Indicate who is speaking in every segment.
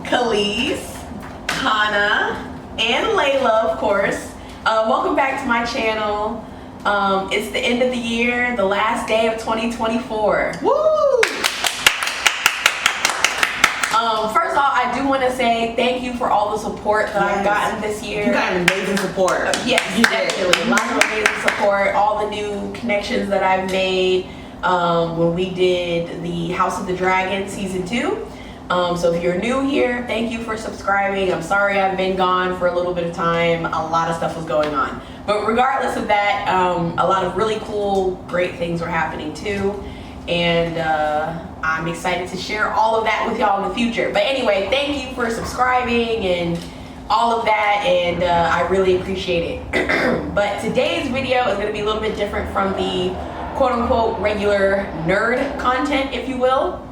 Speaker 1: Khalees, Hannah, and Layla, of course. Welcome back to my channel. It's the end of the year, the last day of 2024.
Speaker 2: Woo!
Speaker 1: First of all, I do want to say thank you for all the support that I've gotten this year.
Speaker 2: You got amazing support.
Speaker 1: Yes, definitely. A lot of amazing support. All the new connections that I've made when we did the House of the Dragon Season 2. So if you're new here, thank you for subscribing. I'm sorry I've been gone for a little bit of time. A lot of stuff was going on. But regardless of that, a lot of really cool, great things were happening too. And I'm excited to share all of that with y'all in the future. But anyway, thank you for subscribing and all of that, and I really appreciate it. But today's video is going to be a little bit different from the quote-unquote regular nerd content, if you will.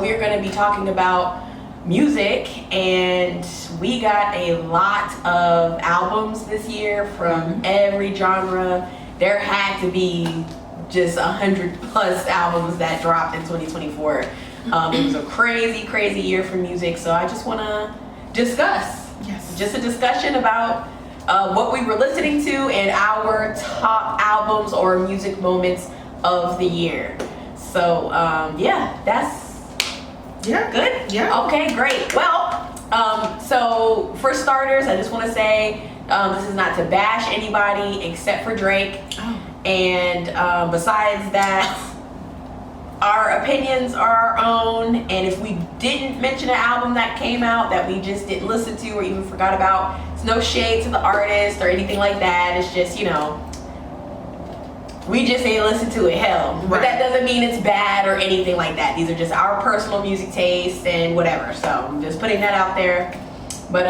Speaker 1: We're going to be talking about music, and we got a lot of albums this year from every genre. There had to be just 100+ albums that dropped in 2024. It was a crazy year for music, so I just want to discuss.
Speaker 2: Yes.
Speaker 1: Just a discussion about what we were listening to and our top albums or music moments of the year. So yeah, that's good.
Speaker 2: Yeah.
Speaker 1: Okay, great. Well, so for starters, I just want to say this is not to bash anybody except for Drake.
Speaker 2: Oh.
Speaker 1: And besides that, our opinions are our own, and if we didn't mention an album that came out that we just didn't listen to or even forgot about, it's no shade to the artist or anything like that. It's just, you know, we just ain't listen to it, hell. But that doesn't mean it's bad or anything like that. These are just our personal music tastes and whatever. So I'm just putting that out there. But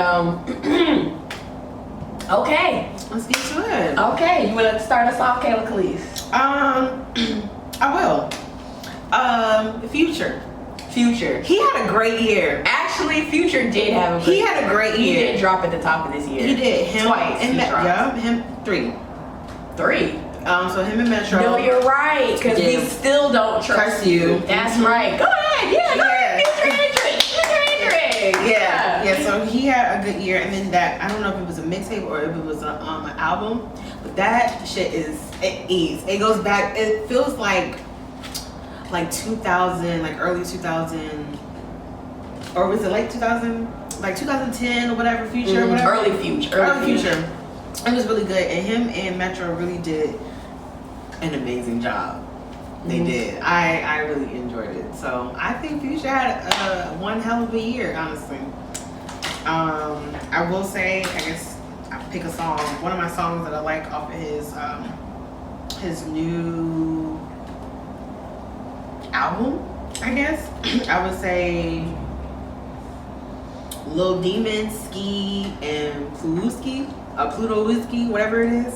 Speaker 1: okay.
Speaker 2: Let's get to it.
Speaker 1: Okay, you want to start us off, Kayla Khalees?
Speaker 2: I will. Future. He had a great year.
Speaker 1: Actually, Future did have a great year.
Speaker 2: He had a great year.
Speaker 1: He did drop at the top of this year.
Speaker 2: He did. Him
Speaker 1: twice.
Speaker 2: And him 3. So him and Metro.
Speaker 1: No, you're right, because we still don't trust you. That's right. Go ahead. Yeah, go ahead. Future Hendrix.
Speaker 2: Yeah. So he had a good year, and then that, I don't know if it was a mixtape or if it was an album, but that shit it goes back. It feels like 2000, like early 2000, or was it late 2000, like 2010 or whatever. Future, whatever.
Speaker 1: Early Future.
Speaker 2: It was really good, and him and Metro really did an amazing job. They did. I really enjoyed it. So I think Future had one hell of a year, honestly. I will say, I guess I pick a song. One of my songs that I like off of his new album, I guess I would say Lil Demon, Ski, and Pluto Whiskey, whatever it is.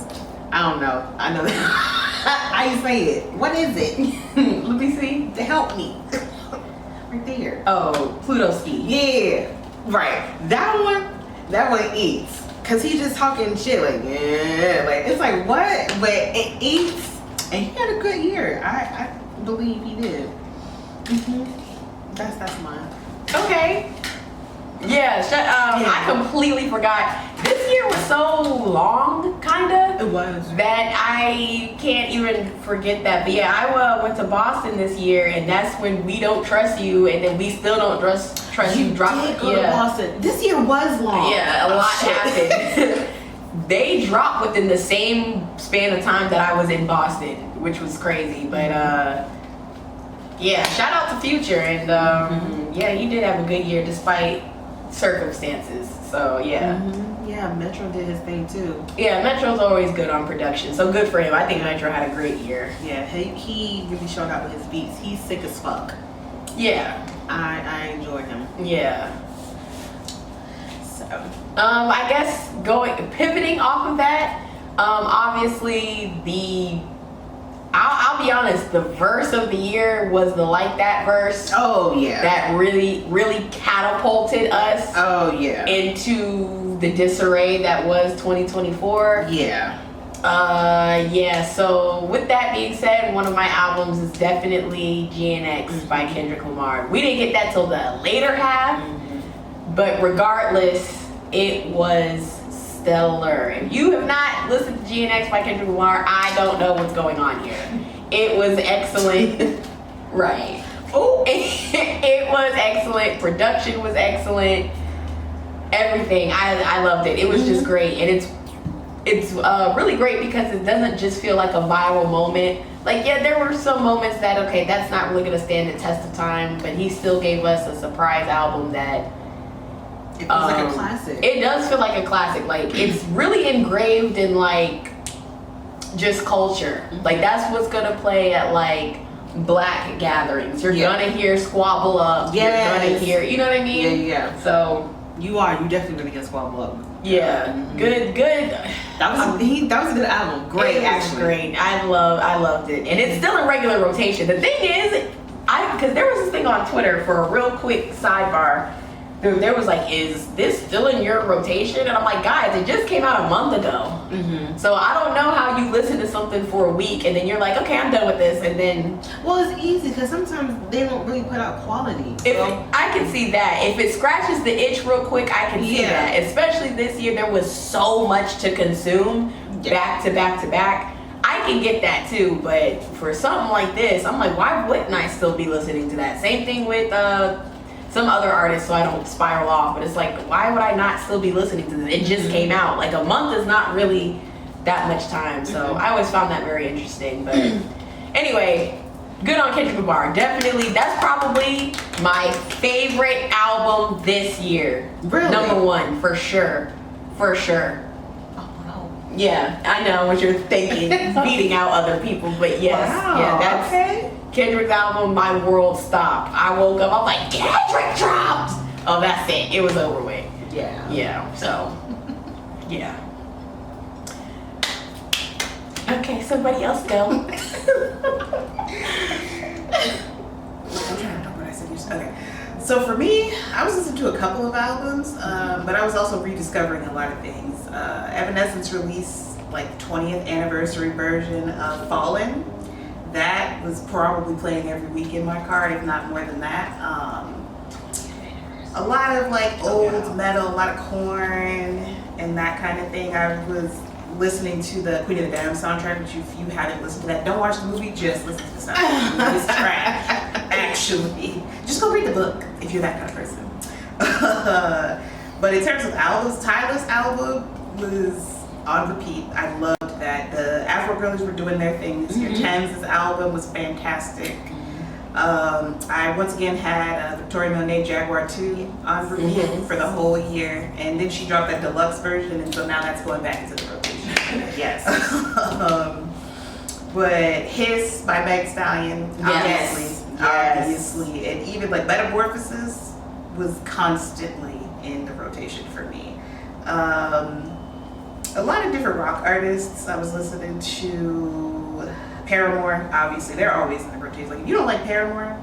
Speaker 2: I don't know. I know that. How you say it? What is it?
Speaker 1: Let me see.
Speaker 2: To help me. Right there.
Speaker 1: Oh, Pluto Ski.
Speaker 2: Yeah. Right. That one eats. Cause he's just talking shit like, yeah, like it's like what? But it eats, and he had a good year. I believe he did. That's mine.
Speaker 1: Okay. Yeah, I completely forgot. This year was so long, kinda.
Speaker 2: It was.
Speaker 1: That I can't even forget that. But yeah, I went to Boston this year, and that's when We Don't Trust You, and then We Still Don't Trust You.
Speaker 2: Did go to Boston. This year was long.
Speaker 1: Yeah, a lot happened. They dropped within the same span of time that I was in Boston, which was crazy. But yeah, shout out to Future, and yeah, he did have a good year despite circumstances. So yeah.
Speaker 2: Yeah, Metro did his thing too.
Speaker 1: Yeah, Metro's always good on production, so good for him. I think Metro had a great year.
Speaker 2: Yeah, he really showed out with his beats. He's sick as fuck.
Speaker 1: Yeah,
Speaker 2: I enjoyed him.
Speaker 1: Yeah. So I guess pivoting off of that, obviously I'll be honest, the verse of the year was the Like That verse.
Speaker 2: Oh yeah.
Speaker 1: That really catapulted us into the disarray that was 2024.
Speaker 2: Yeah.
Speaker 1: Yeah, so with that being said, one of my albums is definitely GNX by Kendrick Lamar. We didn't get that till the later half, But regardless, it was stellar. If you have not listened to GNX by Kendrick Lamar, I don't know what's going on here. It was excellent. Right. Oh, it was excellent. Production was excellent. Everything. I loved it. It was just great. And it's really great because it doesn't just feel like a viral moment. Like, yeah, there were some moments that, okay, that's not really going to stand the test of time, but he still gave us a surprise album that
Speaker 2: it feels like a classic.
Speaker 1: It does feel like a classic. Like, it's really engraved in, like, just culture. Like, that's what's going to play at, like, Black gatherings. You're gonna hear Squabble Up.
Speaker 2: Yes.
Speaker 1: You're gonna hear, you know what I mean?
Speaker 2: Yeah.
Speaker 1: So
Speaker 2: you definitely gonna get Squabble Up.
Speaker 1: Yeah. Good.
Speaker 2: That was a good album. Great, actually.
Speaker 1: Great. I loved it. And it's still in regular rotation. The thing is, because there was this thing on Twitter for a real quick sidebar. There was like, is this still in your rotation? And I'm like, guys, it just came out a month ago. So I don't know how you listen to something for a week and then you're like, okay, I'm done with this, and then.
Speaker 2: Well, it's easy because sometimes they don't really put out quality.
Speaker 1: I can see that. If it scratches the itch real quick, I can see that. Especially this year, there was so much to consume back to back to back. I can get that too, but for something like this, I'm like, why wouldn't I still be listening to that? Same thing with some other artists, so I don't spiral off. But it's like, why would I not still be listening to this? It just came out. Like, a month is not really that much time. So I always found that very interesting. But anyway, good on Kendrick Lamar. Definitely, that's probably my favorite album this year.
Speaker 2: Really?
Speaker 1: Number one, for sure. For sure.
Speaker 2: Oh, wow.
Speaker 1: Yeah, I know what you're thinking. Beating out other people, but yes.
Speaker 2: Wow.
Speaker 1: Yeah, that's
Speaker 2: okay.
Speaker 1: Kendrick's album. My world stopped. I woke up, I'm like, Kendrick dropped! Oh, that's it. It was over with. Yeah, so, yeah. Okay, somebody else go.
Speaker 3: I'm trying to remember what I said. Okay. So for me, I was listening to a couple of albums, but I was also rediscovering a lot of things. Evanescence released like 20th anniversary version of Fallen. That was probably playing every week in my car, if not more than that. A lot of like old metal, a lot of Korn and that kind of thing. I was listening to the Queen of the Damned soundtrack, which if you haven't listened to that, don't watch the movie, just listen to the soundtrack. It's trash, actually. Just go read the book if you're that kind of person. But in terms of albums, Tyler's album was on repeat. I loved that. The Afro Girlies were doing their thing this year. Thames' album was fantastic. I once again had Victoria Monet Jaguar 2 on repeat for the whole year, and then she dropped that deluxe version, and so now that's going back into the rotation.
Speaker 1: Yes.
Speaker 3: But Hiss by Meg Thee Stallion, obviously, and even like Metamorphosis was constantly in the rotation for me. A lot of different rock artists. I was listening to Paramore, obviously. They're always in the rotation. Like, if you don't like Paramore,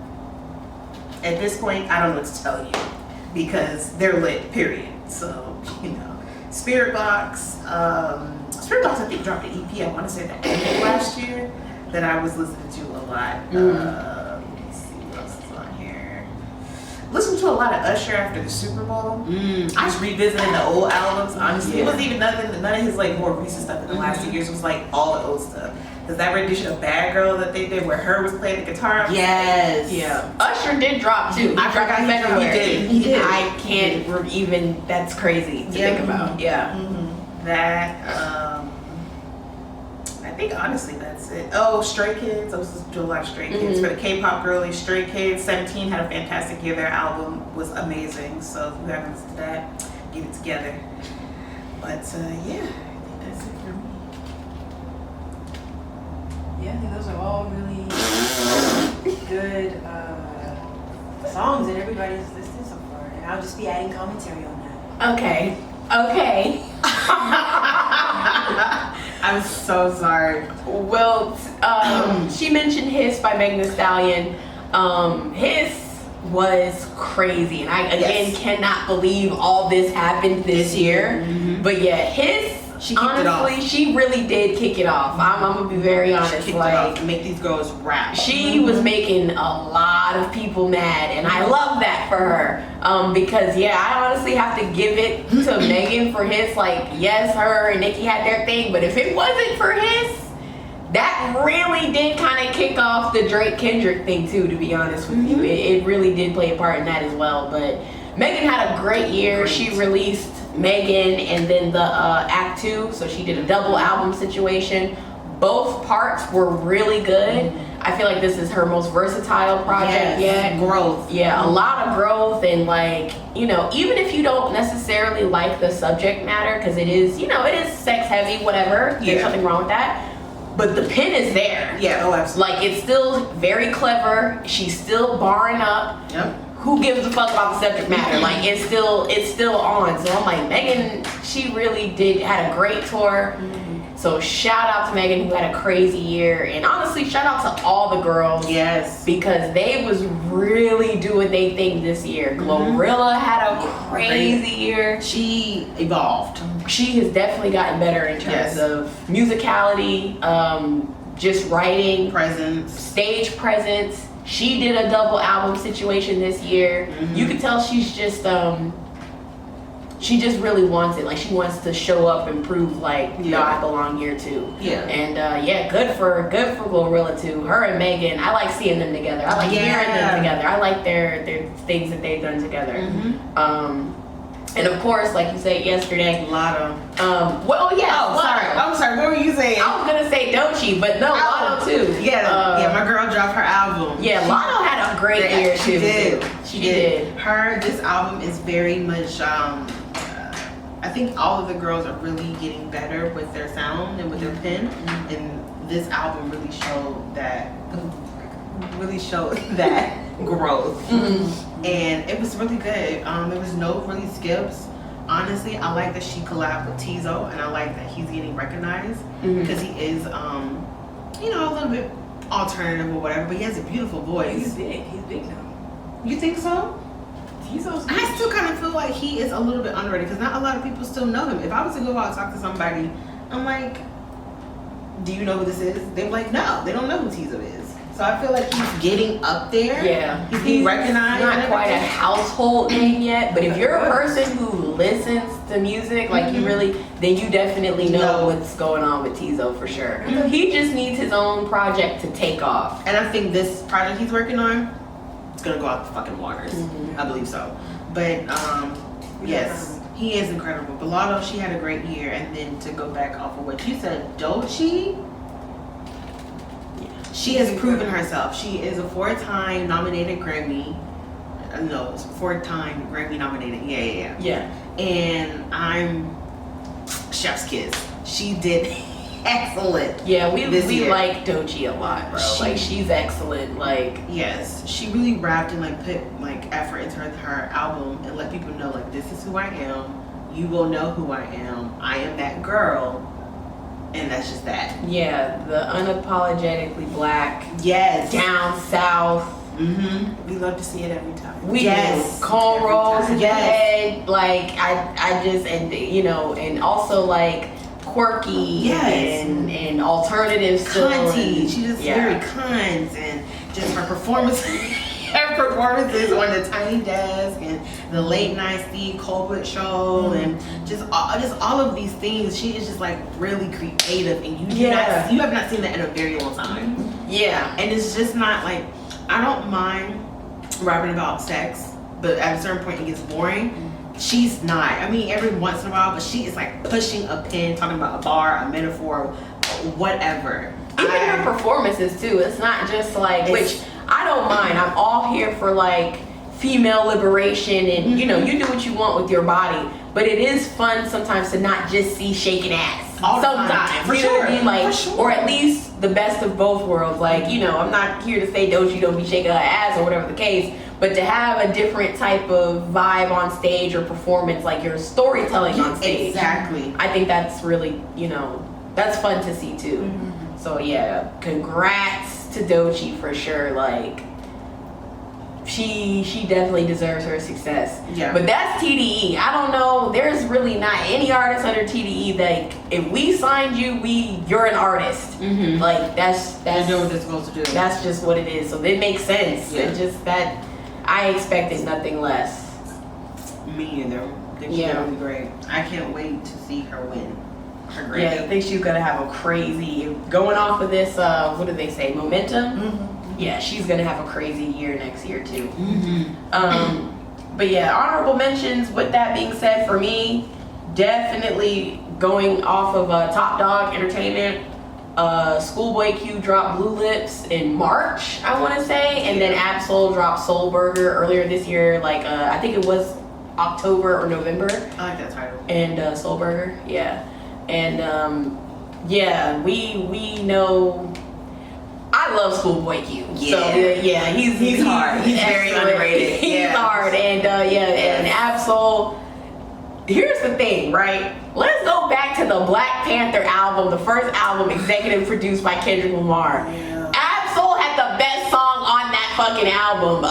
Speaker 3: at this point, I don't know what to tell you. Because they're lit, period. So, you know. Spirit Box, I think, dropped an EP, I want to say that last year, that I was listening to a lot. Let me see what else is on here. Listened to a lot of Usher after the Super Bowl. I was revisiting the old albums, honestly. It wasn't even none of his like more recent stuff in the last 2 years. It was like all the old stuff. Because that rendition of Bad Girl that they did where her was playing the guitar.
Speaker 2: Yes.
Speaker 1: Yeah. Usher did drop too.
Speaker 3: I forgot he did.
Speaker 1: I can't even, that's crazy to think about. Yeah.
Speaker 3: That, I think honestly that's it. Oh, Stray Kids. I was listening to a lot of Stray Kids. For the K-pop girlies, Stray Kids, 17 had a fantastic year. Their album was amazing. So if you haven't listened to that, get it together. But yeah, I think that's it for me.
Speaker 4: Yeah, I think those are all really good songs that everybody's listened so far. And I'll just be adding commentary on that.
Speaker 1: Okay.
Speaker 2: I'm so sorry.
Speaker 1: Well, she mentioned Hiss by Meg Thee Stallion. Hiss was crazy, and I again cannot believe all this happened this year. But yeah, Hiss
Speaker 2: She kicked it off.
Speaker 1: honestly, she really did kick it off. I'm gonna be very honest.
Speaker 2: She kicked it
Speaker 1: Like,
Speaker 2: off to make these girls rap.
Speaker 1: she was making a lot of people mad, and I love that for her. Because yeah, I honestly have to give it to Megan for his, like, yes, her and Nicki had their thing, but if it wasn't for his, that really did kind of kick off the Drake Kendrick thing too, to be honest with you. It really did play a part in that as well. But Megan had a great year. She released Megan and then the Act 2, so she did a double album situation. Both parts were really good. I feel like this is her most versatile project yet.
Speaker 2: Growth.
Speaker 1: Yeah, a lot of growth, and like, you know, even if you don't necessarily like the subject matter, because it is, you know, it is sex heavy, whatever. There's nothing wrong with that. But the pen is there.
Speaker 2: Yeah, oh, absolutely.
Speaker 1: Like, it's still very clever. She's still barring up.
Speaker 2: Yep.
Speaker 1: Who gives a fuck about the subject matter? Like, it's still on. So I'm like, Megan, she really had a great tour. So shout out to Megan, who had a crazy year, and honestly, shout out to all the girls.
Speaker 2: Yes.
Speaker 1: Because they was really doing their thing this year. Glorilla had a crazy year.
Speaker 2: She evolved.
Speaker 1: She has definitely gotten better in terms of musicality, just writing,
Speaker 2: Presence.
Speaker 1: stage presence. She did a double album situation this year. You could tell she's just she just really wants it. Like, she wants to show up and prove, like, no, I belong here too.
Speaker 2: Yeah.
Speaker 1: And yeah, good for Glorilla too. Her and Megan, I like seeing them together. I like hearing them together. I like their things that they've done together. And of course, like you said yesterday,
Speaker 2: Lotto.
Speaker 1: well, yeah.
Speaker 2: Oh, sorry. I'm sorry. What were you saying?
Speaker 1: I was gonna say Doechii, but no, Lotto too.
Speaker 2: Yeah, my girl dropped her album.
Speaker 1: Yeah, Lotto had a great year
Speaker 2: She
Speaker 1: too.
Speaker 2: did.
Speaker 1: She did.
Speaker 2: This album is very much. I think all of the girls are really getting better with their sound and with their pen, and this album really showed that. Growth. And it was really good. There was no really skips. Honestly, I like that she collabed with Tizo, and I like that he's getting recognized because he is, you know, a little bit alternative or whatever, but he has a beautiful voice.
Speaker 4: He's big now.
Speaker 2: You think so?
Speaker 4: Tizo's
Speaker 2: I still kind of feel like he is a little bit underrated because not a lot of people still know him. If I was to go out and talk to somebody, I'm like, do you know who this is? They're like, no, they don't know who Tizo is. So I feel like he's getting up there.
Speaker 1: Yeah.
Speaker 2: He's being recognized.
Speaker 1: Not quite a household name yet, but if you're a person who listens to music, like you really, then you definitely know what's going on with Tizo for sure. He just needs his own project to take off.
Speaker 2: And I think this project he's working on, it's gonna go out the fucking waters. I believe so. But yes, he is incredible. But Lotto, she had a great year. And then to go back off of what you said, Doechii, she has proven herself. She is a 4-time nominated Grammy. No, it's 4-time Grammy nominated. Yeah. And I'm chef's kiss. She did excellent.
Speaker 1: Yeah, we
Speaker 2: year.
Speaker 1: like Doechii a lot, bro. Like, she's excellent. Like,
Speaker 2: yes, she really rapped and like put like effort into her album and let people know, like, this is who I am. You will know who I am. I am that girl. And that's just that.
Speaker 1: yeah, the unapologetically black,
Speaker 2: Yes.
Speaker 1: down south.
Speaker 3: We love to see it every time.
Speaker 1: We
Speaker 2: Yes.
Speaker 1: do. Cornrows in the
Speaker 2: Yes.
Speaker 1: head. Like, I just, and you know, and also like quirky
Speaker 2: Yes.
Speaker 1: and alternative still.
Speaker 2: Cunty.
Speaker 1: and-
Speaker 2: She just
Speaker 1: yeah.
Speaker 2: very cunt, and just her performances on the Tiny Desk and the Late Night Steve Colbert Show and just all of these things. She is just like really creative, and you have not seen that in a very long time.
Speaker 1: Yeah.
Speaker 2: And it's just not like, I don't mind rapping about sex, but at a certain point it gets boring. She's not. I mean, every once in a while, but she is like pushing a pen, talking about a bar, a metaphor, whatever.
Speaker 1: Even her performances too. It's not just like, which I don't mind. I'm all here for like female liberation and you know, you do what you want with your body. But it is fun sometimes to not just see shaking ass.
Speaker 2: All the time.
Speaker 1: Sometimes.
Speaker 2: For
Speaker 1: You know what I
Speaker 2: sure.
Speaker 1: mean? Like,
Speaker 2: For sure.
Speaker 1: or at least the best of both worlds. Like, you know, I'm not here to say Doechii don't be shaking her ass or whatever the case. But to have a different type of vibe on stage or performance, like your storytelling on stage.
Speaker 2: Exactly.
Speaker 1: I think that's really, you know, that's fun to see too. So yeah, congrats to Doechii for sure. Like, she definitely deserves her success.
Speaker 2: Yeah.
Speaker 1: But that's TDE. I don't know. There's really not any artist under TDE that if we signed you, you're an artist.
Speaker 2: Mm-hmm.
Speaker 1: Like that's
Speaker 2: You know what they're supposed to do.
Speaker 1: that's just what it is. So it makes sense.
Speaker 2: Yeah.
Speaker 1: It just that I expected nothing less.
Speaker 2: Me either. I think she's
Speaker 1: Yeah.
Speaker 2: gonna be great. I can't wait to see her win. Her Grammy.
Speaker 1: Yeah, I think she's gonna have a crazy going off of this. What do they say? Momentum.
Speaker 3: Mm-hmm.
Speaker 1: Yeah, she's gonna have a crazy year next year too.
Speaker 2: Mm-hmm.
Speaker 1: But yeah, honorable mentions. With that being said, for me, definitely going off of Top Dog Entertainment. Schoolboy Q dropped Blue Lips in March, I want to say, and then Absol dropped Soul Burger earlier this year. Like I think it was October or November.
Speaker 2: I like that title.
Speaker 1: And Soul Burger, yeah, and yeah, we know. I love Schoolboy Q. So yeah, he's
Speaker 2: hard. He's very
Speaker 1: excellent.
Speaker 2: underrated.
Speaker 1: He's
Speaker 2: Yeah.
Speaker 1: hard, and and Absol. Here's the thing, right? Let's go back to the Black Panther album, the first album executive produced by Kendrick Lamar.
Speaker 3: Yeah.
Speaker 1: Absol had the best song on that fucking album.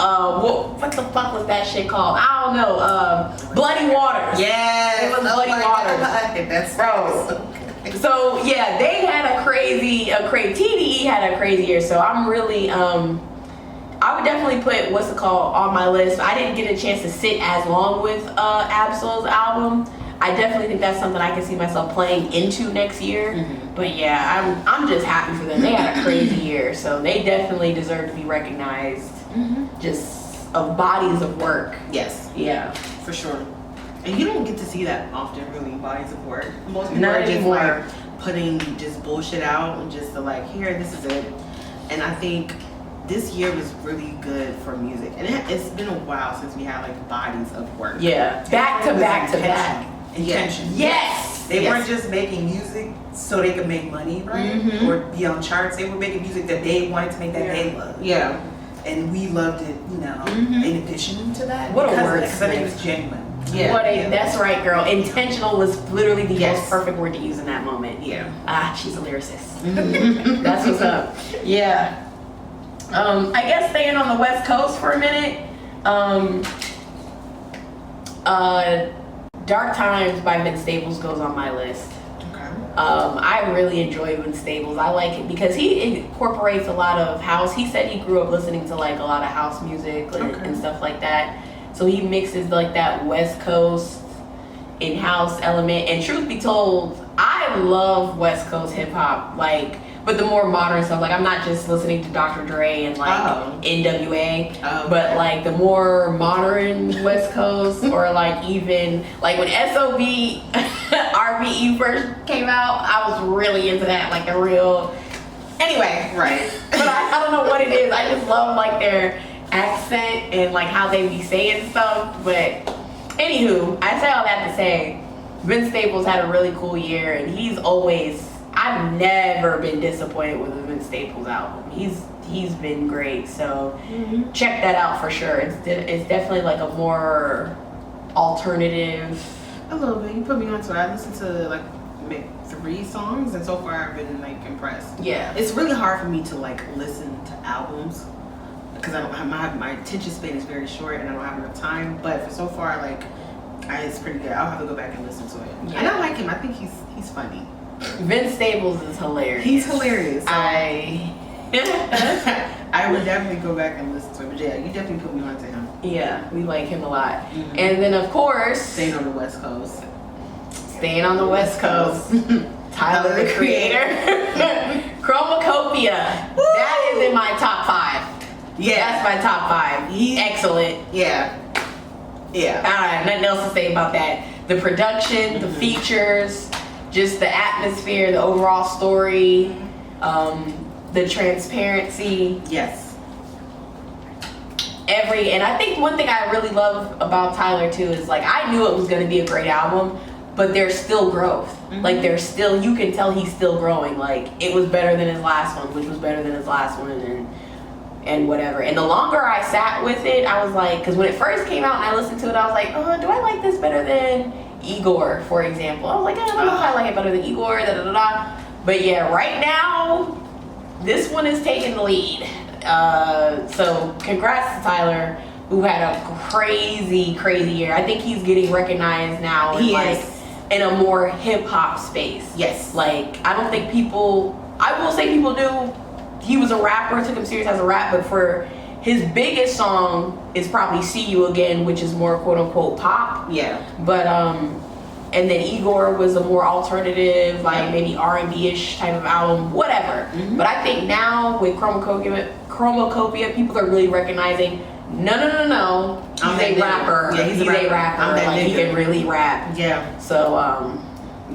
Speaker 1: What the fuck was that shit called? I don't know. Bloody Waters.
Speaker 2: Yes.
Speaker 1: It was Bloody Waters.
Speaker 2: That's
Speaker 1: Bro. So yeah, they had a crazy TDE had a crazy year. So I'm really I would definitely put what's it called on my list. I didn't get a chance to sit as long with Absol's album. I definitely think that's something I can see myself playing into next year.
Speaker 2: Mm-hmm.
Speaker 1: But yeah, I'm just happy for them. They had a crazy year, so they definitely deserve to be recognized. Just of bodies of work.
Speaker 2: Yes,
Speaker 1: Yeah.
Speaker 2: for sure. And you don't get to see that often, really, bodies of work. Most people
Speaker 1: Not
Speaker 2: are just
Speaker 1: anymore.
Speaker 2: like putting just bullshit out and just like, here, this is it. And I think this year was really good for music. And it's been a while since we had like bodies of work.
Speaker 1: Yeah. Back to back to back.
Speaker 3: Intention.
Speaker 1: Yes.
Speaker 3: They
Speaker 2: Yes.
Speaker 3: weren't just making music so they could make money, right?
Speaker 2: Mhm.
Speaker 3: Or be on charts. They were making music that they wanted to make that they loved.
Speaker 2: Yeah.
Speaker 3: And we loved it, you know,
Speaker 2: Mhm.
Speaker 3: in addition to that.
Speaker 1: What a
Speaker 3: because of
Speaker 1: word,
Speaker 3: that, 'cause I think it
Speaker 1: Smith.
Speaker 3: was genuine.
Speaker 2: Yeah.
Speaker 1: That's right, girl. Intentional was literally the
Speaker 2: Yes.
Speaker 1: most perfect word to use in that moment.
Speaker 2: Yeah.
Speaker 1: She's a lyricist.
Speaker 2: Mhm.
Speaker 1: That's what's up. Yeah. I guess staying on the West Coast for a minute. Dark Times by Vince Staples goes on my list.
Speaker 2: Okay.
Speaker 1: I really enjoy Vince Staples. I like it because he incorporates a lot of house. He said he grew up listening to like a lot of house music and stuff like that. So he mixes like that West Coast in-house element. And truth be told, I love West Coast hip hop. Like, but the more modern stuff. Like, I'm not just listening to Dr. Dre and like NWA,
Speaker 2: Oh,
Speaker 1: but
Speaker 2: okay.
Speaker 1: like the more modern West Coast, or like even like when SOB RBE first came out, I was really into that. Like the real. Anyway,
Speaker 2: Right.
Speaker 1: but I don't know what it is. I just love like their accent and like how they be saying stuff. But anywho, I say all that to say, Vince Staples had a really cool year, and he's always. I've never been disappointed with a Vince Staples album. He's been great. So check that out for sure. It's definitely like a more alternative.
Speaker 2: A little bit. You put me onto it. I listened to like maybe 3 songs, and so far I've been like impressed.
Speaker 1: Yeah.
Speaker 2: It's really hard for me to like listen to albums because I don't have my attention span is very short and I don't have enough time. But for so far, like, it's pretty good. I'll have to go back and listen to it.
Speaker 1: Yeah.
Speaker 2: And I like him. I think he's funny.
Speaker 1: Vince Staples is hilarious.
Speaker 2: He's hilarious. So
Speaker 1: I
Speaker 2: would definitely go back and listen to him. But yeah, you definitely put me onto him.
Speaker 1: yeah, we like him a lot.
Speaker 2: Mhm.
Speaker 1: And then of course,
Speaker 2: Staying on the West Coast.
Speaker 1: staying on the West Coast, Tyler the Creator, Chromacopia. That is in my top 5.
Speaker 2: Yeah.
Speaker 1: That's my top 5. Excellent.
Speaker 2: Yeah. Yeah.
Speaker 1: Alright, nothing else to say about that. The production, the features, just the atmosphere, the overall story, the transparency,
Speaker 2: Yes.
Speaker 1: and I think one thing I really love about Tyler too is like I knew it was gonna be a great album, but there's still growth. Like there's still, you can tell he's still growing. Like it was better than his last one, which was better than his last one, and whatever. And the longer I sat with it, I was like, because when it first came out and I listened to it, I was like, oh, do I like this better than Igor, for example? I was like, I don't know if I like it better than Igor, da da da da. But yeah, right now, this one is taking the lead. So congrats to Tyler. who had a crazy, crazy year. I think he's getting recognized now in
Speaker 2: He
Speaker 1: like
Speaker 2: is.
Speaker 1: in a more hip hop space.
Speaker 2: Yes.
Speaker 1: Like I don't think people. I will say people knew he was a rapper, took him serious as a rap, but for his biggest song is probably "See You Again," which is more quote unquote pop.
Speaker 2: Yeah.
Speaker 1: But and then Igor was a more alternative, like
Speaker 2: Yeah.
Speaker 1: maybe R&B-ish type of album, whatever.
Speaker 2: Mhm.
Speaker 1: But I think now with Chromacopia, people are really recognizing, no, he's
Speaker 2: I'm that
Speaker 1: a
Speaker 2: nigga.
Speaker 1: rapper.
Speaker 2: Yeah, he's a rapper. I'm that
Speaker 1: Like he
Speaker 2: nigga.
Speaker 1: can really rap.
Speaker 2: Yeah.
Speaker 1: So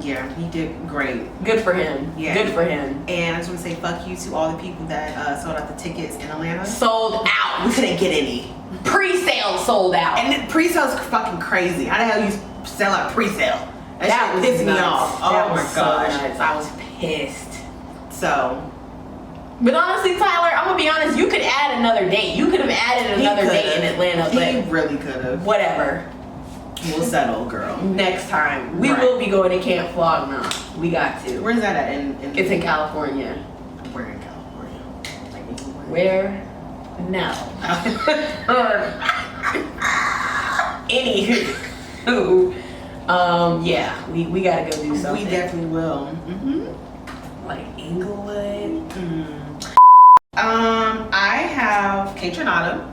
Speaker 2: Yeah. He did great.
Speaker 1: good for him.
Speaker 2: Yeah.
Speaker 1: Good for him.
Speaker 2: And I just want to say fuck you to all the people that sold out the tickets in Atlanta.
Speaker 1: Sold
Speaker 2: We
Speaker 1: out.
Speaker 2: couldn't get any.
Speaker 1: Pre-sale sold out.
Speaker 2: And the pre-sale's fucking crazy. How the hell you sell out pre-sale? That shit pissed me
Speaker 1: nuts.
Speaker 2: off.
Speaker 1: That
Speaker 2: Oh
Speaker 1: was
Speaker 2: my
Speaker 1: so
Speaker 2: gosh.
Speaker 1: nuts. I was pissed.
Speaker 2: So
Speaker 1: But honestly, Tyler, I'm gonna be honest. You could add another date. You could have added another date in Atlanta,
Speaker 2: he
Speaker 1: but
Speaker 2: really could have.
Speaker 1: whatever.
Speaker 2: We'll settle, girl.
Speaker 1: Next time, we
Speaker 2: Right.
Speaker 1: will be going to Camp Flog now. We got to.
Speaker 2: Where's that at?
Speaker 1: It's in California.
Speaker 2: We're in California. Like anywhere.
Speaker 1: Where? No. Anywho, yeah, we gotta go do something.
Speaker 2: We definitely will. Mm-hmm.
Speaker 1: Like Inglewood.
Speaker 2: I have K Tronado.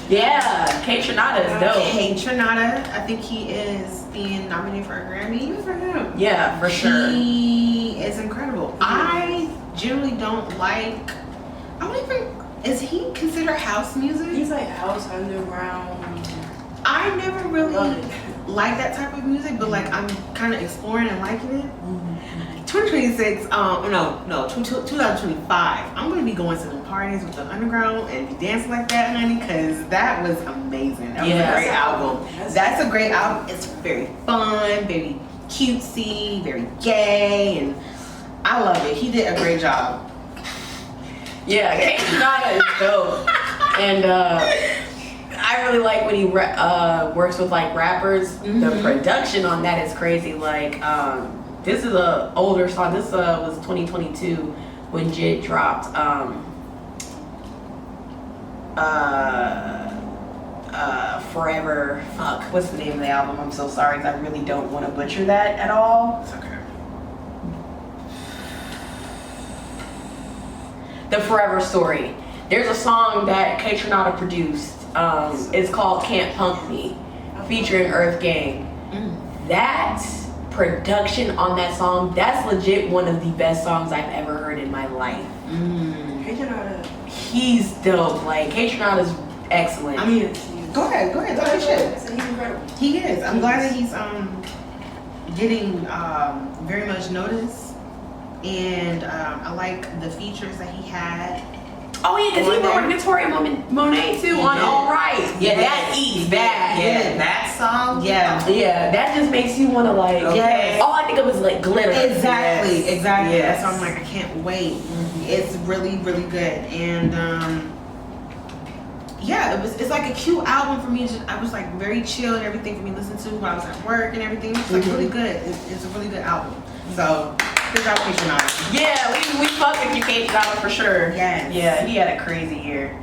Speaker 1: Yeah, K Tronada is dope.
Speaker 2: K Tronada. I think he is being nominated for a Grammy. Good for him.
Speaker 1: Yeah, for sure.
Speaker 2: He is incredible. I generally don't like. I don't even. Is he considered house music?
Speaker 4: He's like house underground.
Speaker 2: I never really
Speaker 4: Love it.
Speaker 2: like that type of music, but like I'm kind of exploring and liking it. 2026, 2025. I'm gonna be going to the parties with the underground and be dancing like that, honey, because that was amazing. That was
Speaker 1: Yeah.
Speaker 2: a great album.
Speaker 4: That's-
Speaker 2: That's a great album. It's very fun, very cutesy, very gay, and I love it. He did a great job.
Speaker 1: Yeah, K Tronada is dope. And I really like when he works with like rappers. The
Speaker 2: Mhm.
Speaker 1: production on that is crazy. Like this is a older song. This was 2022 when Jit dropped Forever. Fuck, what's the name of the album? I'm so sorry because I really don't want to butcher that at all.
Speaker 2: It's okay.
Speaker 1: The Forever Story. There's a song that K Tronada produced. It's called Can't Punk Me, featuring Earth Gang. That production on that song, that's legit one of the best songs I've ever heard in my life.
Speaker 4: K Tronada.
Speaker 1: He's dope. Like K Tronada's excellent.
Speaker 2: I mean, go ahead, talk your shit.
Speaker 4: He's incredible.
Speaker 2: He is. I'm glad that he's getting very much notice, and I like the features that he had.
Speaker 1: oh yeah, because he
Speaker 2: on
Speaker 1: worked
Speaker 2: there.
Speaker 1: with Victoria Monet too on
Speaker 2: did.
Speaker 1: All Right. Yeah,
Speaker 2: Yes.
Speaker 1: that eats bad.
Speaker 3: Yeah, that song.
Speaker 2: Yeah.
Speaker 1: Yeah, that just makes you want to like.
Speaker 2: Yes.
Speaker 1: All I think of is like glitter.
Speaker 2: Exactly,
Speaker 3: Yes.
Speaker 2: exactly.
Speaker 3: Yes.
Speaker 2: So I'm like, I can't wait. It's really, really good, and yeah, it's like a cute album for me. I was like very chill and everything for me to listen to while I was at work and everything. It's like really good. It's a really good album. So good job, K Tronada.
Speaker 1: Yeah, we fucked with your K Tronada for sure.
Speaker 2: Yes.
Speaker 1: Yeah, he had a crazy year.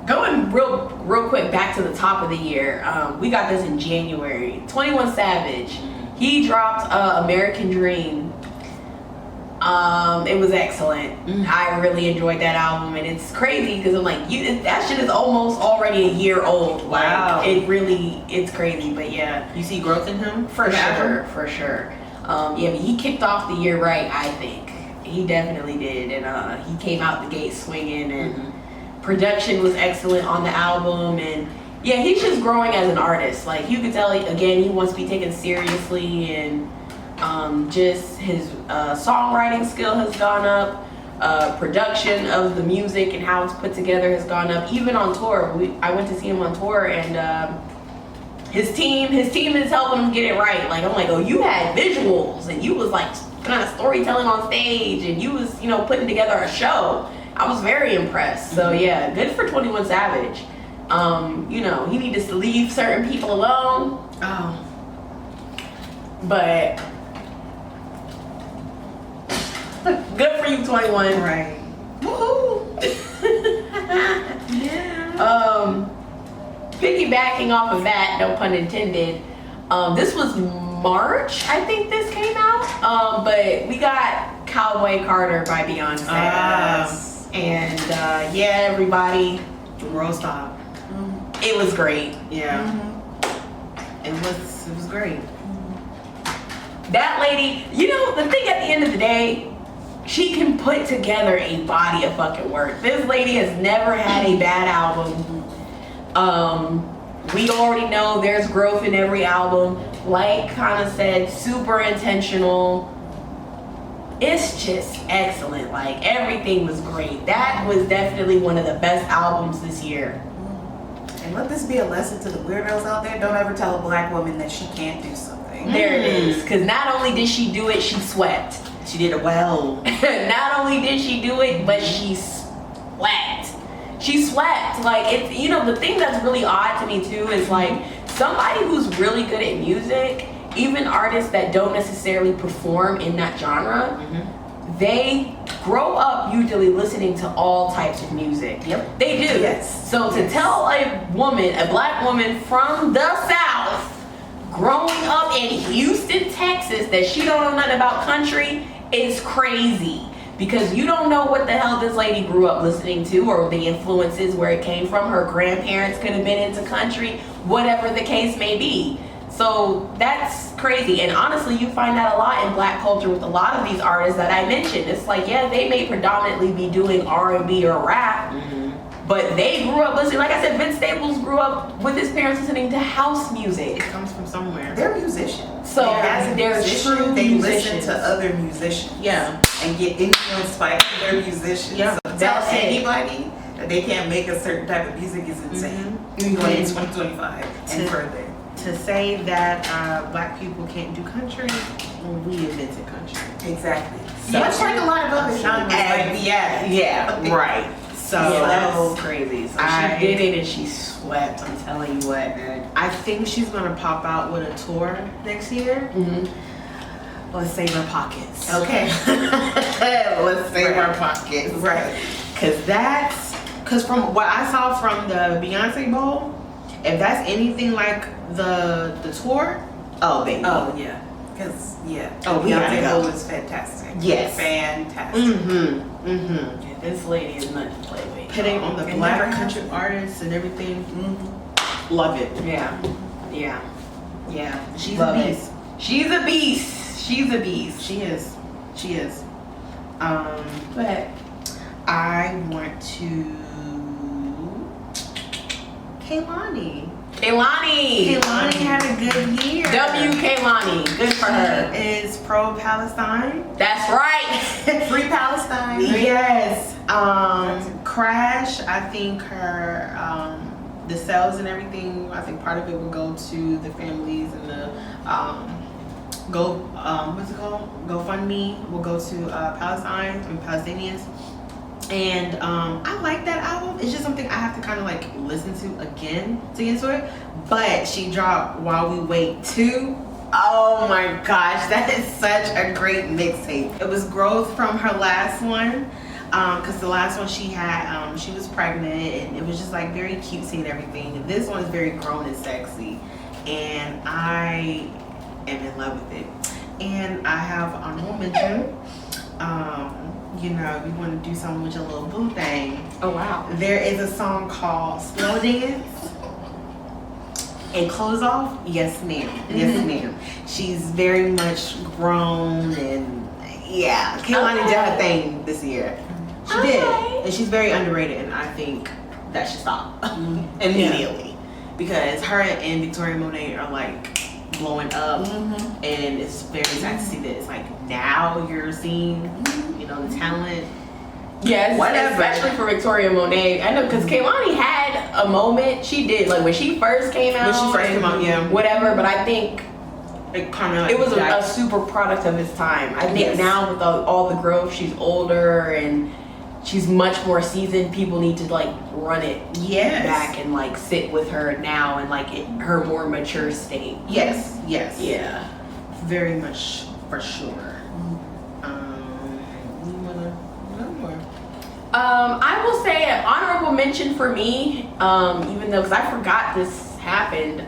Speaker 1: Going real quick back to the top of the year. We got this in January. 21 Savage. He dropped American Dream. It was excellent. I really enjoyed that album, and it's crazy because I'm like, that shit is almost already a year old.
Speaker 2: Wow.
Speaker 1: Like, it's crazy, but yeah.
Speaker 2: You see growth in him
Speaker 1: For
Speaker 2: in the
Speaker 1: sure,
Speaker 2: album?
Speaker 1: for sure. Yeah, but he kicked off the year right, I think. He definitely did, and he came out the gate swinging, and production was excellent on the album, and yeah, he's just growing as an artist. Like you can tell, again, he wants to be taken seriously, and just his songwriting skill has gone up. Production of the music and how it's put together has gone up. Even on tour, I went to see him on tour, and his team is helping him get it right. Like I'm like, oh, you had visuals and you was like kind of storytelling on stage, and you was putting together a show. I was very impressed. So yeah, good for 21 Savage. He needs to leave certain people alone,
Speaker 2: Oh.
Speaker 1: but good for you, 21.
Speaker 2: Right. Woohoo!
Speaker 1: Yeah. Piggybacking off of that, no pun intended. This was March, I think this came out. But we got Cowboy Carter by Beyonce. And yeah, everybody,
Speaker 2: The world stopped.
Speaker 1: it was great.
Speaker 2: Yeah. It was great.
Speaker 1: That lady, you know, the thing at the end of the day, she can put together a body of fucking work. This lady has never had a bad album. We already know there's growth in every album. Like kind of said, super intentional. It's just excellent. Like everything was great. That was definitely one of the best albums this year.
Speaker 3: And let this be a lesson to the weirdos out there. Don't ever tell a black woman that she can't do something.
Speaker 1: There it is. Because not only did she do it, she swept.
Speaker 2: She did it well.
Speaker 1: Not only did she do it, but she swept. She swept. Like, it's, you know, the thing that's really odd to me too is like somebody who's really good at music, even artists that don't necessarily perform in that genre, they grow up usually listening to all types of music.
Speaker 2: Yep.
Speaker 1: They do.
Speaker 3: Yes.
Speaker 1: So to tell a woman, a black woman from the South, growing up in Houston, Texas, that she don't know nothing about country is crazy. Because you don't know what the hell this lady grew up listening to or the influences, where it came from. Her grandparents could have been into country, whatever the case may be. So that's crazy. And honestly, you find that a lot in black culture with a lot of these artists that I mentioned. It's like, yeah, they may predominantly be doing R&B or rap, but they grew up listening. Like I said, Vince Staples grew up with his parents listening to house music.
Speaker 2: It comes from somewhere.
Speaker 3: They're musicians.
Speaker 1: So
Speaker 3: as a
Speaker 1: they're
Speaker 3: musician,
Speaker 1: true
Speaker 3: they
Speaker 1: musicians.
Speaker 3: listen to other musicians.
Speaker 2: Yeah.
Speaker 3: And get influenced by other musicians.
Speaker 2: Yeah,
Speaker 3: So tell
Speaker 1: that's it.
Speaker 3: anybody that they can't make a certain type of music is insane. Going in 2025 and further.
Speaker 2: To say that black people can't do country, well, we invented country.
Speaker 3: Exactly.
Speaker 2: So-
Speaker 3: Much like a lot of other genres.
Speaker 2: And- yeah, right. So
Speaker 1: So crazy. So
Speaker 2: I-
Speaker 1: she did it and she swept. I'm telling you what, man.
Speaker 2: I think she's gonna pop out with a tour next year. Let's save our pockets.
Speaker 3: Okay.
Speaker 2: Let's save
Speaker 3: Right.
Speaker 2: our pockets.
Speaker 3: Right.
Speaker 2: Cause from what I saw from the Beyonce Bowl, if that's anything like the tour, oh baby.
Speaker 3: Oh yeah. Because yeah.
Speaker 2: Oh, we gotta
Speaker 3: Beyonce
Speaker 2: go.
Speaker 3: was fantastic.
Speaker 2: Yes.
Speaker 3: Fantastic.
Speaker 1: Yeah, this lady is nothing to play with.
Speaker 2: Hitting on the
Speaker 3: It
Speaker 2: black
Speaker 3: never
Speaker 2: country
Speaker 3: happens.
Speaker 2: artists and everything. Love it.
Speaker 1: Yeah. Yeah.
Speaker 2: She's
Speaker 1: Love
Speaker 2: a
Speaker 1: it.
Speaker 2: beast.
Speaker 1: She's a beast. She's a beast.
Speaker 2: She is. She is.
Speaker 1: Go ahead.
Speaker 2: I want to Kehlani. Kehlani had a good year.
Speaker 1: W. Kehlani. Good for her.
Speaker 2: She is pro-Palestine.
Speaker 1: That's right.
Speaker 3: Free Palestine.
Speaker 2: Yes. Crash. I think her the sales and everything. I think part of it will go to the families and the what's it called? GoFundMe will go to Palestine and Palestinians. And I like that album. It's just something I have to kind of like listen to again to get into it. But she dropped While We Wait 2. Oh my gosh, that is such a great mixtape. It was growth from her last one. Because the last one she had, she was pregnant and it was just like very cutesy and everything. And this one is very grown and sexy. And I am in love with it. And I have honorable mention. You know, you want to do something with your little boo thing.
Speaker 1: Oh wow.
Speaker 2: There is a song called Slow Dance and Close Off. Yes, ma'am. Yes, ma'am. She's very much grown and yeah. Kehlani did her thing this year. She did. And she's very underrated and I think that should stop immediately. Because her and Victoria Monet are like blowing up and it's very sad to see that it's like now you're seeing the talent.
Speaker 1: Yes,
Speaker 2: Whatever.
Speaker 1: especially for Victoria Monet. I know because Kehlani had a moment. She did, like when she first came out.
Speaker 2: Yeah.
Speaker 1: Whatever, but I think
Speaker 2: It kind of
Speaker 1: it was a super product of its time. I think
Speaker 2: Yes.
Speaker 1: now with all the growth, she's older and she's much more seasoned. People need to like run it back and like sit with her now and like her more mature state.
Speaker 2: Yes.
Speaker 1: Yeah.
Speaker 2: Very much for sure. You wanna know more?
Speaker 1: I will say an honorable mention for me, even though, because I forgot this happened.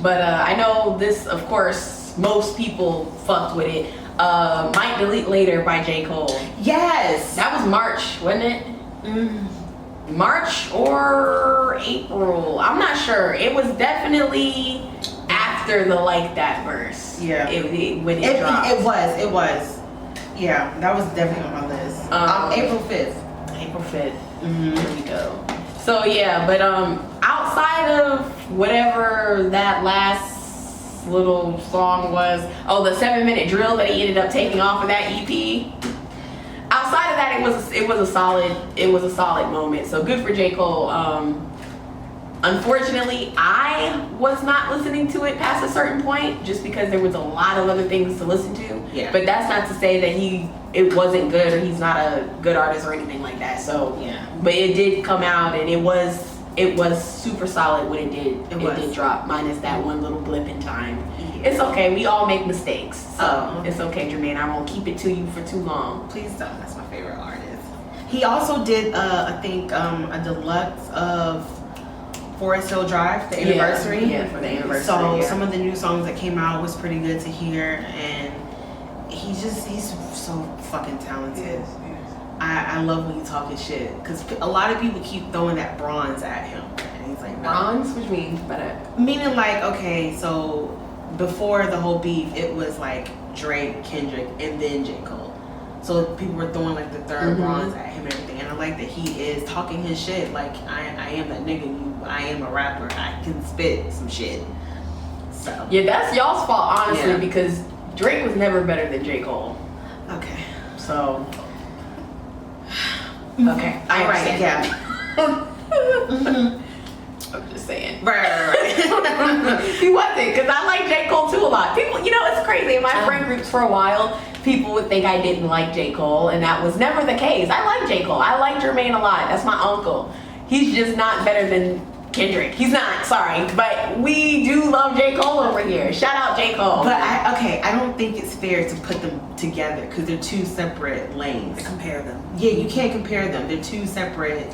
Speaker 1: But I know this, of course, most people fucked with it. Might Delete Later by J. Cole.
Speaker 2: Yes.
Speaker 1: That was March, wasn't it? March or April. I'm not sure. It was definitely after the Like That verse.
Speaker 2: Yeah.
Speaker 1: When it dropped.
Speaker 2: It was. Yeah, that was definitely on my list. April 5th.
Speaker 1: April 5th. There we go. So yeah, but outside of whatever that last little song was, the 7-minute drill that he ended up taking off of that EP. Outside of that, it was a solid moment. So good for J. Cole. Unfortunately, I was not listening to it past a certain point just because there was a lot of other things to listen to.
Speaker 2: Yeah.
Speaker 1: But that's not to say that it wasn't good or he's not a good artist or anything like that. So
Speaker 2: Yeah.
Speaker 1: But it did come out and it was super solid when it did. It did drop, minus that one little blip in time.
Speaker 2: Yeah.
Speaker 1: It's okay. We all make mistakes. So
Speaker 2: Oh.
Speaker 1: it's okay, Jermaine. I won't keep it to you for too long.
Speaker 2: Please don't. That's my favorite artist. He also did, I think, a deluxe of Forest Hill Drive, the anniversary.
Speaker 1: Yeah, for the anniversary.
Speaker 2: So
Speaker 1: yeah.
Speaker 2: some of the new songs that came out was pretty good to hear, and he's so fucking talented. I love when you talking shit, because a lot of people keep throwing that bronze at him, and he's like, no.
Speaker 1: Bronze? What do you mean by that?
Speaker 2: Meaning like, okay, so before the whole beef, it was like Drake, Kendrick, and then J. Cole. So people were throwing like the third bronze at him and everything, and I like that he is talking his shit. Like I am that nigga. I am a rapper. I can spit some shit. So
Speaker 1: Yeah, that's y'all's fault, honestly,
Speaker 2: Yeah.
Speaker 1: because Drake was never better than J. Cole.
Speaker 2: okay,
Speaker 1: So okay, I
Speaker 2: right,
Speaker 1: understand.
Speaker 2: yeah.
Speaker 1: I'm just saying.
Speaker 2: Right.
Speaker 1: He wasn't, because I like J. Cole too a lot. People, it's crazy. In my friend groups for a while, people would think I didn't like J. Cole, and that was never the case. I like J. Cole. I like Jermaine a lot. That's my uncle. He's just not better than Kendrick. He's not, sorry. But we do love J. Cole over here. Shout out J. Cole.
Speaker 2: But I don't think it's fair to put them together because they're two separate lanes.
Speaker 3: Compare them.
Speaker 2: Yeah, you can't compare them. They're two separate.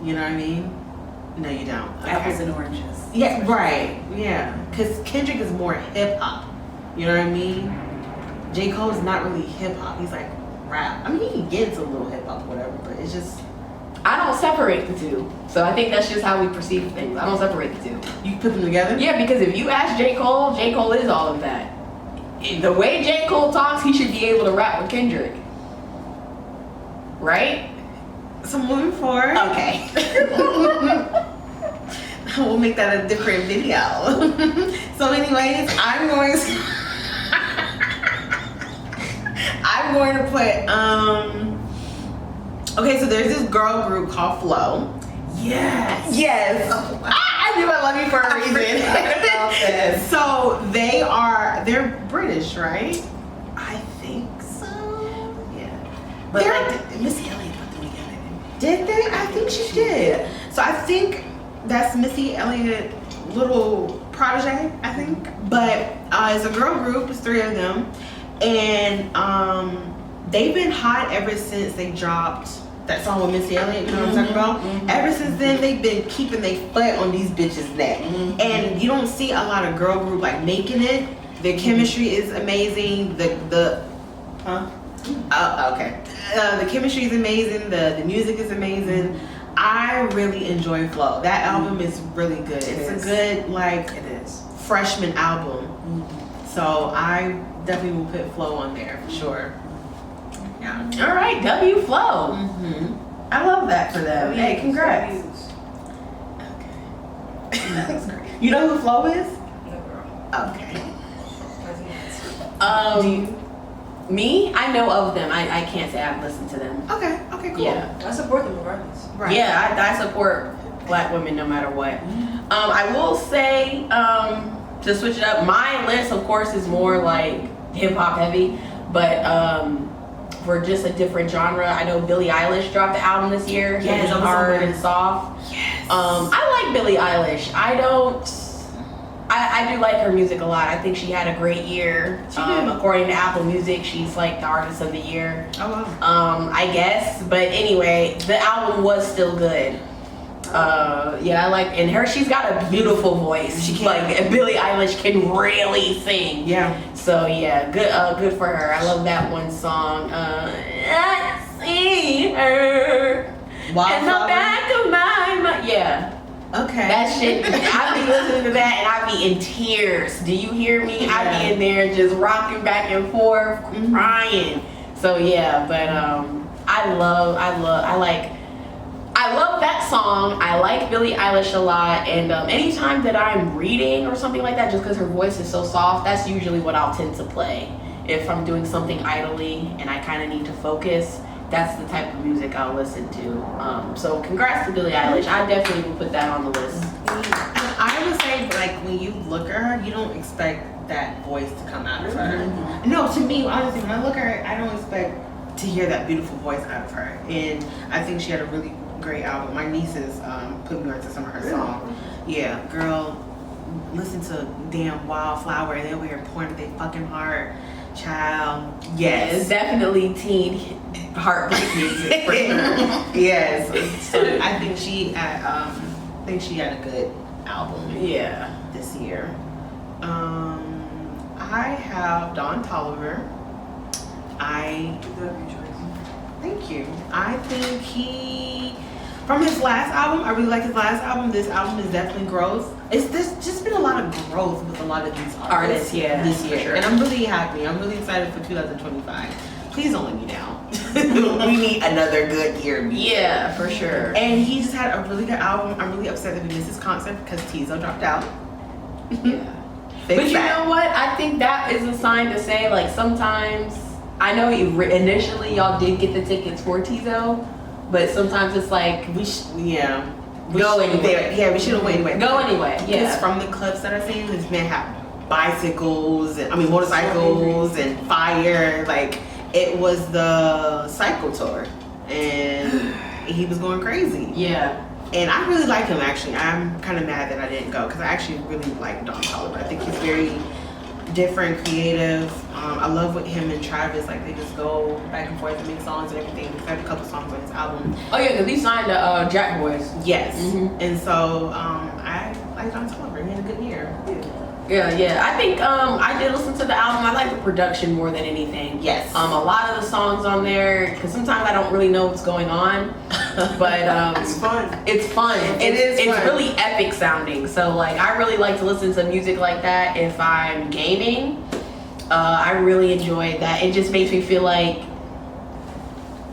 Speaker 2: You know what I mean? No, you don't.
Speaker 3: Apples and oranges.
Speaker 2: Yeah, right. Yeah, because Kendrick is more hip hop. You know what I mean? J. Cole is not really hip hop. He's like rap. I mean, he can get into a little hip hop, whatever, but it's just.
Speaker 1: I don't separate the two. So I think that's just how we perceive things. I don't separate the two.
Speaker 2: You put them together?
Speaker 1: Yeah, because if you ask J. Cole is all of that. The way J. Cole talks, he should be able to rap with Kendrick. Right?
Speaker 2: So moving forward.
Speaker 1: Okay.
Speaker 2: We'll make that a different video. So anyways, I'm going to put okay, so there's this girl group called Flow.
Speaker 3: Yes.
Speaker 2: Yes. I knew I love you for a reason. So they're British, right?
Speaker 3: I think so. Yeah. But
Speaker 2: They're-
Speaker 3: like Missy Elliott put them together.
Speaker 2: Did they? I think she did. So I think that's Missy Elliott, little protege, I think. But it's a girl group. It's 3 of them, and they've been hot ever since they dropped that song with Missy Elliott. You know what I'm talking about? Ever since then, they've been keeping their foot on these bitches' neck, and you don't see a lot of girl group like making it. Their chemistry is amazing. The chemistry is amazing. The music is amazing. I really enjoy Flow. That album is really good. It's a good
Speaker 3: It is.
Speaker 2: freshman album. So I definitely will put Flow on there for sure. Yeah.
Speaker 1: All right, W Flow. I love that for them. Hey, congrats.
Speaker 3: That's great.
Speaker 2: You know who Flow is?
Speaker 4: No, girl.
Speaker 2: Okay.
Speaker 1: Me, I know of them. I can't say I've listened to them.
Speaker 2: Okay. Okay. Cool.
Speaker 1: Yeah.
Speaker 4: I support them regardless.
Speaker 2: Right.
Speaker 1: Yeah, I support Black women no matter what. I will say, to switch it up, my list, of course, is more like hip hop heavy, but for just a different genre, I know Billie Eilish dropped the album this year.
Speaker 2: Yes,
Speaker 1: Hitting
Speaker 2: that was so
Speaker 1: Hard
Speaker 2: good.
Speaker 1: and Soft.
Speaker 2: Yes.
Speaker 1: I like Billie Eilish. I I do like her music a lot. I think she had a great year.
Speaker 2: She did.
Speaker 1: According to Apple Music, she's like the artist of the year.
Speaker 2: Oh wow.
Speaker 1: I guess. But anyway, the album was still good. Yeah, I like, and her, she's got a beautiful voice.
Speaker 2: She can.
Speaker 1: Like, Billie Eilish can really sing.
Speaker 2: Yeah.
Speaker 1: So yeah, good for her. I love that one song. I see her in the
Speaker 2: Wildflower?
Speaker 1: back of my mind. Yeah.
Speaker 2: Okay.
Speaker 1: That shit, I be listening to that and I be in tears. Do you hear me? I
Speaker 2: Yeah.
Speaker 1: be in there just rocking back and forth, crying. So yeah, but I love that song. I like Billie Eilish a lot, and anytime that I'm reading or something like that, just because her voice is so soft, that's usually what I'll tend to play. If I'm doing something idly and I kind of need to focus, that's the type of music I'll listen to. So congrats to Billie Eilish. I definitely will put that on the list.
Speaker 2: I would say, like, when you look at her, you don't expect that voice to come out of her.
Speaker 1: Mm-hmm.
Speaker 2: No, to me, honestly, when I look at her, I don't expect to hear that beautiful voice out of her. And I think she had a really great album. My nieces put me onto some of her songs. Yeah, girl, listen to damn Wildflower and they over here pouring their fucking heart. Child,
Speaker 1: It's
Speaker 2: yes.
Speaker 1: definitely teen heartbreak music for sure.
Speaker 2: Yes. So I think she had a good album.
Speaker 1: Yeah.
Speaker 2: This year. I have Don Toliver. Thank you. I think from his last album, I really like his last album. This album is definitely growth. There's just been a lot of growth with a lot of these artists
Speaker 1: Yeah,
Speaker 2: this
Speaker 1: for
Speaker 2: year.
Speaker 1: sure.
Speaker 2: And I'm really happy. I'm really excited for 2025. Please don't let me down. We need another good year.
Speaker 1: Yeah, for sure.
Speaker 2: And he just had a really good album. I'm really upset that we missed his concert because Tizo dropped out.
Speaker 1: Yeah.
Speaker 2: Fix
Speaker 1: But you
Speaker 2: that.
Speaker 1: know what? I think that is a sign to say, like, sometimes, I know initially y'all did get the tickets for Tizo, but sometimes it's like,
Speaker 2: We
Speaker 1: Go
Speaker 2: should-
Speaker 1: anyway.
Speaker 2: Yeah, we should have waited.
Speaker 1: go anyway.
Speaker 2: Because
Speaker 1: Yeah.
Speaker 2: from the clips that I've seen, this man had motorcycles and fire. Like, it was the cycle tour. And he was going crazy.
Speaker 1: Yeah.
Speaker 2: And I really like him, actually. I'm kind of mad that I didn't go because I actually really like Don Toliver. I think he's very different, creative. I love what him and Travis, like, they just go back and forth and make songs and everything. He's had a couple songs on his album.
Speaker 1: Oh yeah, because he signed to Jack Boys.
Speaker 2: Yes.
Speaker 1: Mhm.
Speaker 2: And so I like Don Toliver. He had a good year.
Speaker 1: Yeah. I think I did listen to the album. I like the production more than anything.
Speaker 2: Yes.
Speaker 1: A lot of the songs on there, because sometimes I don't really know what's going on, but
Speaker 3: It's fun.
Speaker 1: it's fun.
Speaker 2: It's
Speaker 1: It's
Speaker 2: fun.
Speaker 1: really epic sounding. So like, I really like to listen to music like that if I'm gaming. I really enjoy that. It just makes me feel like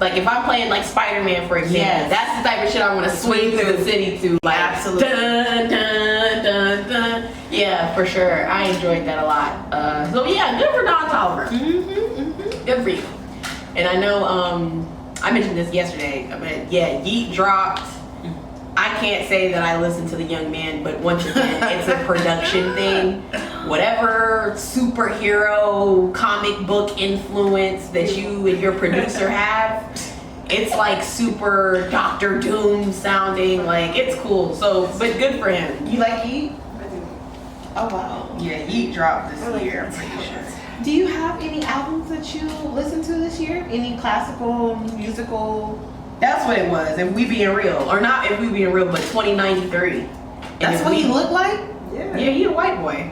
Speaker 1: if I'm playing like Spider-Man, for example,
Speaker 2: Yes.
Speaker 1: that's the type of shit I want to swing through the city to. Like,
Speaker 2: Absolutely.
Speaker 1: dun, dun, dun, dun. Yeah, for sure. I enjoyed that a lot. So yeah, good for Don Toliver. Good for you. And I know I mentioned this yesterday, but yeah, Yeet dropped. I can't say that I listened to the young man, but once again, it's a production thing. Whatever superhero comic book influence that you and your producer have, it's like super Doctor Doom sounding. Like, it's cool. So, but good for him.
Speaker 2: You like Yeet?
Speaker 4: I do.
Speaker 2: Oh, wow.
Speaker 3: Yeah, Yeet dropped this
Speaker 4: I like
Speaker 3: year,
Speaker 4: it.
Speaker 3: I'm pretty sure.
Speaker 2: Do you have any albums that you listened to this year? Any classical, musical?
Speaker 1: That's what it was. If we being real, or not if we being real, but 2093.
Speaker 2: That's what he looked like?
Speaker 3: Yeah.
Speaker 1: Yeah, he a white boy.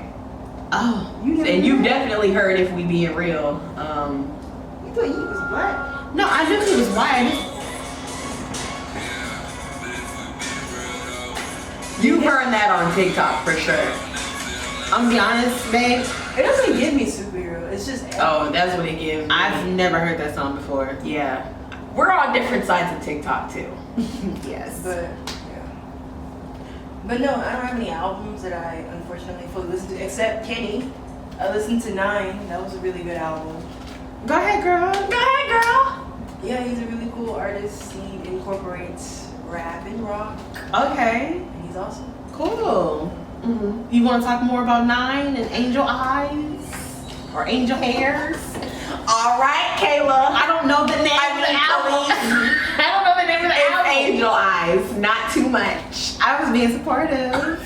Speaker 2: Oh.
Speaker 1: And you've definitely heard if we being real.
Speaker 3: You thought Yeet was black?
Speaker 2: No, I knew he was white.
Speaker 1: You've heard that on TikTok for sure.
Speaker 2: I'm gonna be honest, babe.
Speaker 4: It doesn't give me superhero. It's just
Speaker 1: Oh, that's what it gives me.
Speaker 2: I've never heard that song before.
Speaker 1: Yeah. We're on different sides of TikTok too.
Speaker 2: Yes.
Speaker 4: But yeah. But no, I don't have any albums that I unfortunately fully listen to except Kenny. I listened to 9. That was a really good album.
Speaker 2: Go ahead, girl.
Speaker 1: Go ahead, girl.
Speaker 4: Yeah, he's a really cool artist. He incorporates rap and rock,
Speaker 2: Okay.
Speaker 4: and he's awesome.
Speaker 2: Cool.
Speaker 1: Mm-hmm.
Speaker 2: You want to talk more about 9 and Angel Eyes? Or Angel Hairs?
Speaker 1: All right, Kayla.
Speaker 2: I don't know the name of the album. I don't know the name of the
Speaker 1: It's
Speaker 2: album.
Speaker 1: Angel Eyes, not too much.
Speaker 2: I was being supportive.
Speaker 4: That's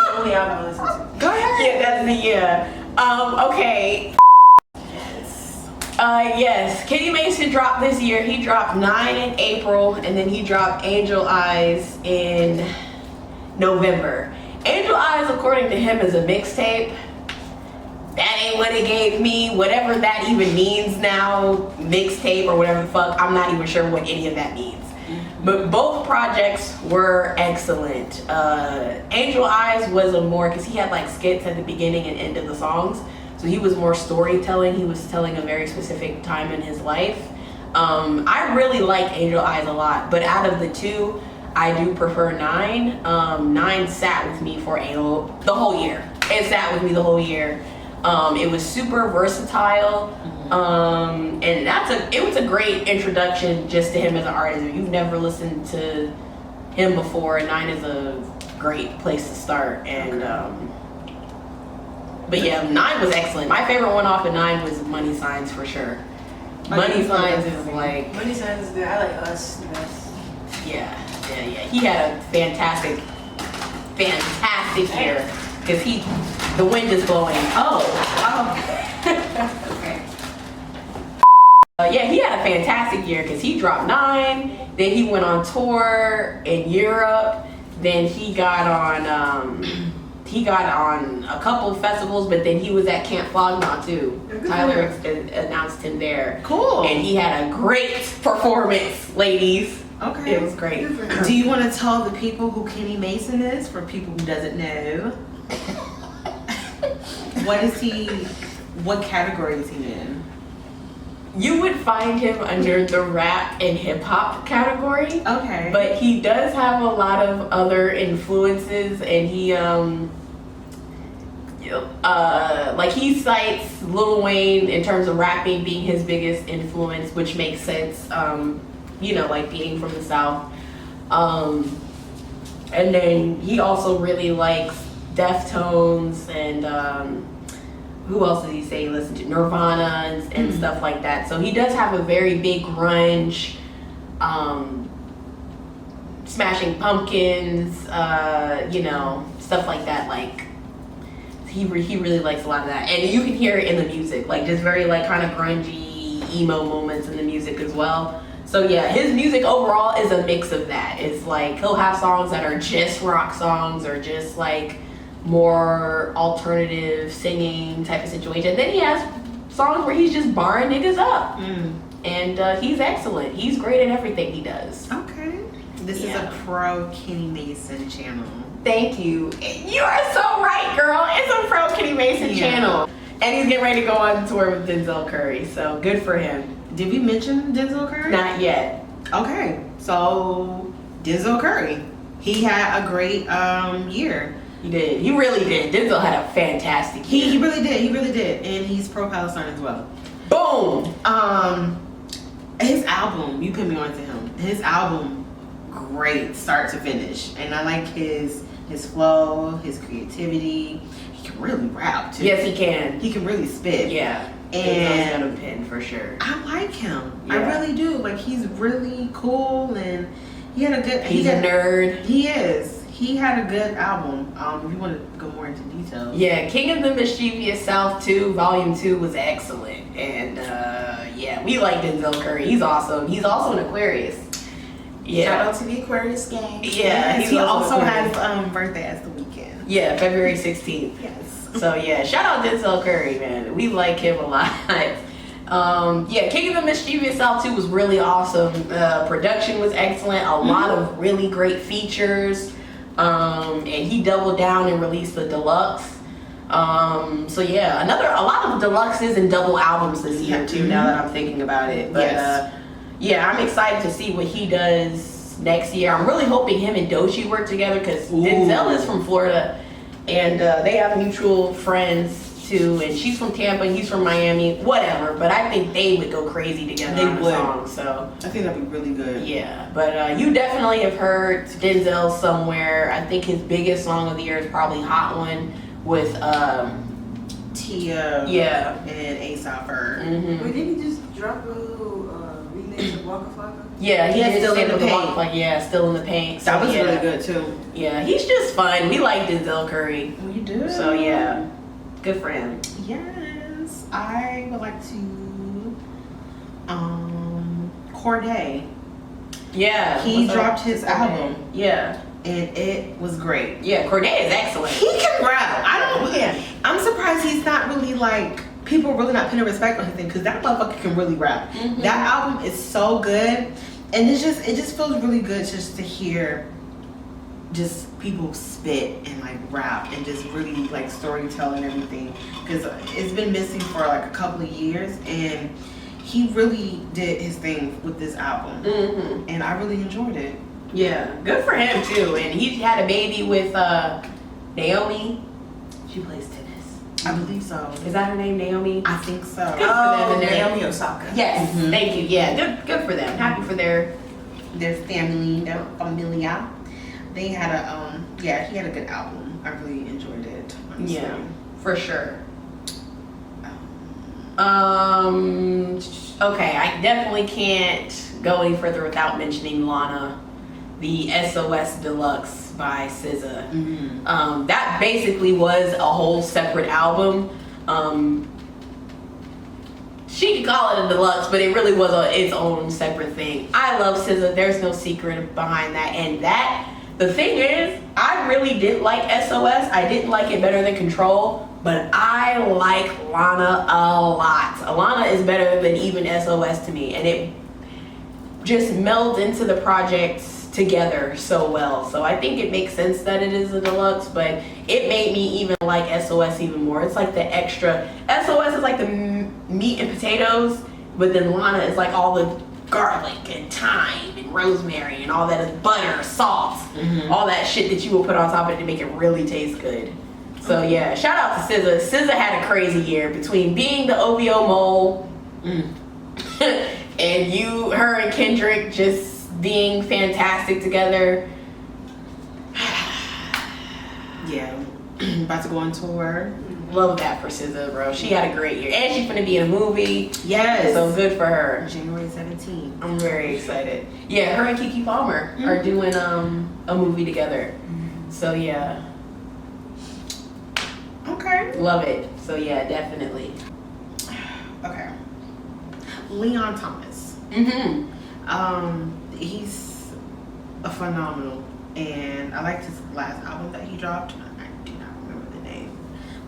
Speaker 4: the only album I listen to.
Speaker 2: Go ahead.
Speaker 1: Yeah, that's the okay. Yes, Kenny Mason dropped this year. He dropped 9 in April, and then he dropped Angel Eyes in November. Angel Eyes, according to him, is a mixtape. That ain't what it gave me. Whatever that even means now, mixtape or whatever the fuck, I'm not even sure what any of that means. But both projects were excellent. Angel Eyes was a more, because he had like skits at the beginning and end of the songs. So he was more storytelling. He was telling a very specific time in his life. I really like Angel Eyes a lot, but out of the two, I do prefer 9. 9 sat with me for the whole year. It sat with me the whole year. It was super versatile. And it was a great introduction just to him as an artist. If you've never listened to him before, 9 is a great place to start. And but yeah, 9 was excellent. My favorite one off of 9 was Money Signs for sure. Money Signs is like,
Speaker 4: Money Signs is good. I like Us the best.
Speaker 1: yeah. He had a fantastic year because the wind is blowing.
Speaker 2: Okay.
Speaker 1: Yeah, he had a fantastic year because he dropped 9. Then he went on tour in Europe. Then he got on a couple festivals, but then he was at Camp Flog Gnaw too. Tyler announced him there.
Speaker 2: Cool.
Speaker 1: And he had a great performance, ladies.
Speaker 2: Okay.
Speaker 1: It was great.
Speaker 2: Do you want to tell the people who Kenny Mason is, for people who doesn't know? What category is he in?
Speaker 1: You would find him under the rap and hip hop category.
Speaker 2: Okay.
Speaker 1: But he does have a lot of other influences, and he like he cites Lil Wayne in terms of rapping being his biggest influence, which makes sense. Like being from the South. And then he also really likes Deftones and who else did he say he listened to? Nirvana and stuff like that. So he does have a very big grunge, Smashing Pumpkins, stuff like that. Like he really likes a lot of that, and you can hear it in the music, like just very like kind of grungy emo moments in the music as well. So yeah, his music overall is a mix of that. It's like he'll have songs that are just rock songs or just like more alternative singing type of situation. Then he has songs where he's just barring niggas up. And he's excellent. He's great at everything he does.
Speaker 2: Okay. This is a pro Kenny Mason channel.
Speaker 1: Thank you. You are so right, girl. It's a pro Kenny Mason channel. And he's getting ready to go on tour with Denzel Curry. So good for him.
Speaker 2: Did we mention Denzel Curry?
Speaker 1: Not yet.
Speaker 2: Okay. So Denzel Curry. He had a great year.
Speaker 1: He did. He really did. Denzel had a fantastic year.
Speaker 2: He really did. He really did. And he's pro-Palestine as well.
Speaker 1: Boom!
Speaker 2: His album, you put me on to him. His album, great, start to finish. And I like his flow, his creativity. He can really rap too.
Speaker 1: Yes, he can.
Speaker 2: He can really spit.
Speaker 1: Yeah.
Speaker 2: And
Speaker 1: Denzel's got a pen for sure.
Speaker 2: I like him.
Speaker 1: Yeah.
Speaker 2: I really do. Like, he's really cool, and he had a good.
Speaker 1: He's a nerd.
Speaker 2: He is. He had a good album. If you want to go more into details.
Speaker 1: Yeah, King of the Mischievous South 2, Volume 2 was excellent. And yeah, we like Denzel Curry. He's awesome. He's also an Aquarius. Yeah.
Speaker 3: Shout out to the Aquarius gang.
Speaker 1: Yeah,
Speaker 2: He also
Speaker 1: Aquarius.
Speaker 2: has birthday as the weekend.
Speaker 1: Yeah, February 16th.
Speaker 2: Yes.
Speaker 1: So yeah, shout out Denzel Curry, man. We like him a lot. Yeah, King of the Mischievous South 2 was really awesome. Production was excellent. A lot of really great features. And he doubled down and released the deluxe. So yeah, a lot of deluxes and double albums this year too. Now that I'm thinking about it, but yeah, I'm excited to see what he does next year. I'm really hoping him and Doechii work together because Denzel is from Florida, and they have mutual friends too. And she's from Tampa, he's from Miami, whatever. But I think they would go crazy together on a song. So
Speaker 2: I think that'd be really good.
Speaker 1: yeah, but you definitely have heard Denzel somewhere. I think his biggest song of the year is probably "Hot One" with
Speaker 2: Tia.
Speaker 1: Yeah.
Speaker 2: And A$AP Ferg.
Speaker 1: Mhm.
Speaker 4: Wait, didn't he just drop a little remix? Waka Flocka?
Speaker 1: Yeah, he
Speaker 2: Yeah,
Speaker 1: did
Speaker 2: Still in
Speaker 1: Stand
Speaker 2: the
Speaker 1: Up to
Speaker 2: Paint.
Speaker 1: Walk Like, yeah, Still in the Paint.
Speaker 2: That
Speaker 1: So,
Speaker 2: was
Speaker 1: yeah.
Speaker 2: really good too.
Speaker 1: Yeah, he's just fun. We like Denzel Curry.
Speaker 2: We do.
Speaker 1: So, yeah, good for him.
Speaker 2: Yes, I would like to. Corday.
Speaker 1: Yeah.
Speaker 2: He
Speaker 1: what's up?
Speaker 2: dropped his album,
Speaker 1: Yeah.
Speaker 2: and it was great.
Speaker 1: Yeah, Corday is excellent.
Speaker 2: He can rap.
Speaker 1: Yeah.
Speaker 2: I'm surprised he's not really like people really not putting respect on his thing because that motherfucker can really rap.
Speaker 1: Mhm.
Speaker 2: That album is so good, and it just feels really good just to hear just people spit and like rap and just really like storytelling and everything because it's been missing for like a couple of years and he really did his thing with this album
Speaker 1: Mm-hmm.
Speaker 2: and I really enjoyed it.
Speaker 1: Yeah, good for him too. And he had a baby with Naomi. She plays tennis.
Speaker 2: I believe so.
Speaker 1: Is that her name, Naomi?
Speaker 2: I think so.
Speaker 1: Good for them and their-
Speaker 3: Naomi Osaka.
Speaker 1: Yes,
Speaker 2: Mhm.
Speaker 1: thank you. Yeah, good for them. Happy for their.
Speaker 2: Their family, their familia. They had a he had a good album. I really enjoyed it. Honestly.
Speaker 1: Yeah, for sure. Okay, I definitely can't go any further without mentioning Lana, the SOS Deluxe by SZA.
Speaker 2: Mhm.
Speaker 1: That basically was a whole separate album. She could call it a deluxe, but it really was its own separate thing. I love SZA. There's no secret behind that. And the thing is, I really did like SOS. I didn't like it better than Control, but I like Lana a lot. Lana is better than even SOS to me, and it just melds into the projects together so well. So I think it makes sense that it is a deluxe, but it made me even like SOS even more. It's like the extra. SOS is like the meat and potatoes, but then Lana is like all the garlic and thyme and rosemary and all that is butter, salt, all that shit that you will put on top of it to make it really taste good. So yeah, shout out to SZA. SZA had a crazy year between being the OVO mole and her and Kendrick just being fantastic together.
Speaker 2: Yeah. About to go on tour.
Speaker 1: Love that for SZA, bro. She had a great year. And she's gonna be in a movie.
Speaker 2: Yes.
Speaker 1: So good for her.
Speaker 2: January 17th.
Speaker 1: I'm very excited. Yeah, her and Keke Palmer are doing a movie together. So yeah,
Speaker 2: Okay.
Speaker 1: love it. So yeah, definitely.
Speaker 2: Okay. Leon Thomas.
Speaker 1: Mm-hmm.
Speaker 2: He's a phenomenal, and I liked his last album that he dropped. I do not remember the name.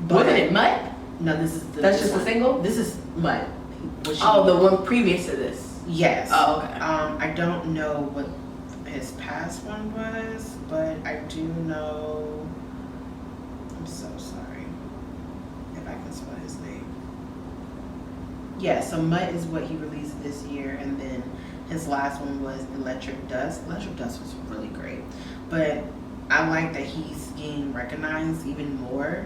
Speaker 1: Wasn't it Mud?
Speaker 2: No, this is
Speaker 1: That's just a single?
Speaker 2: This is Mud.
Speaker 1: Oh, the one previous to this.
Speaker 2: Yes.
Speaker 1: Oh, okay.
Speaker 2: I don't know what his past one was, but I do know. I'm so sorry if I can spell his name. Yeah, so Mutt is what he released this year, and then his last one was Electric Dust. Electric Dust was really great, but I like that he's getting recognized even more.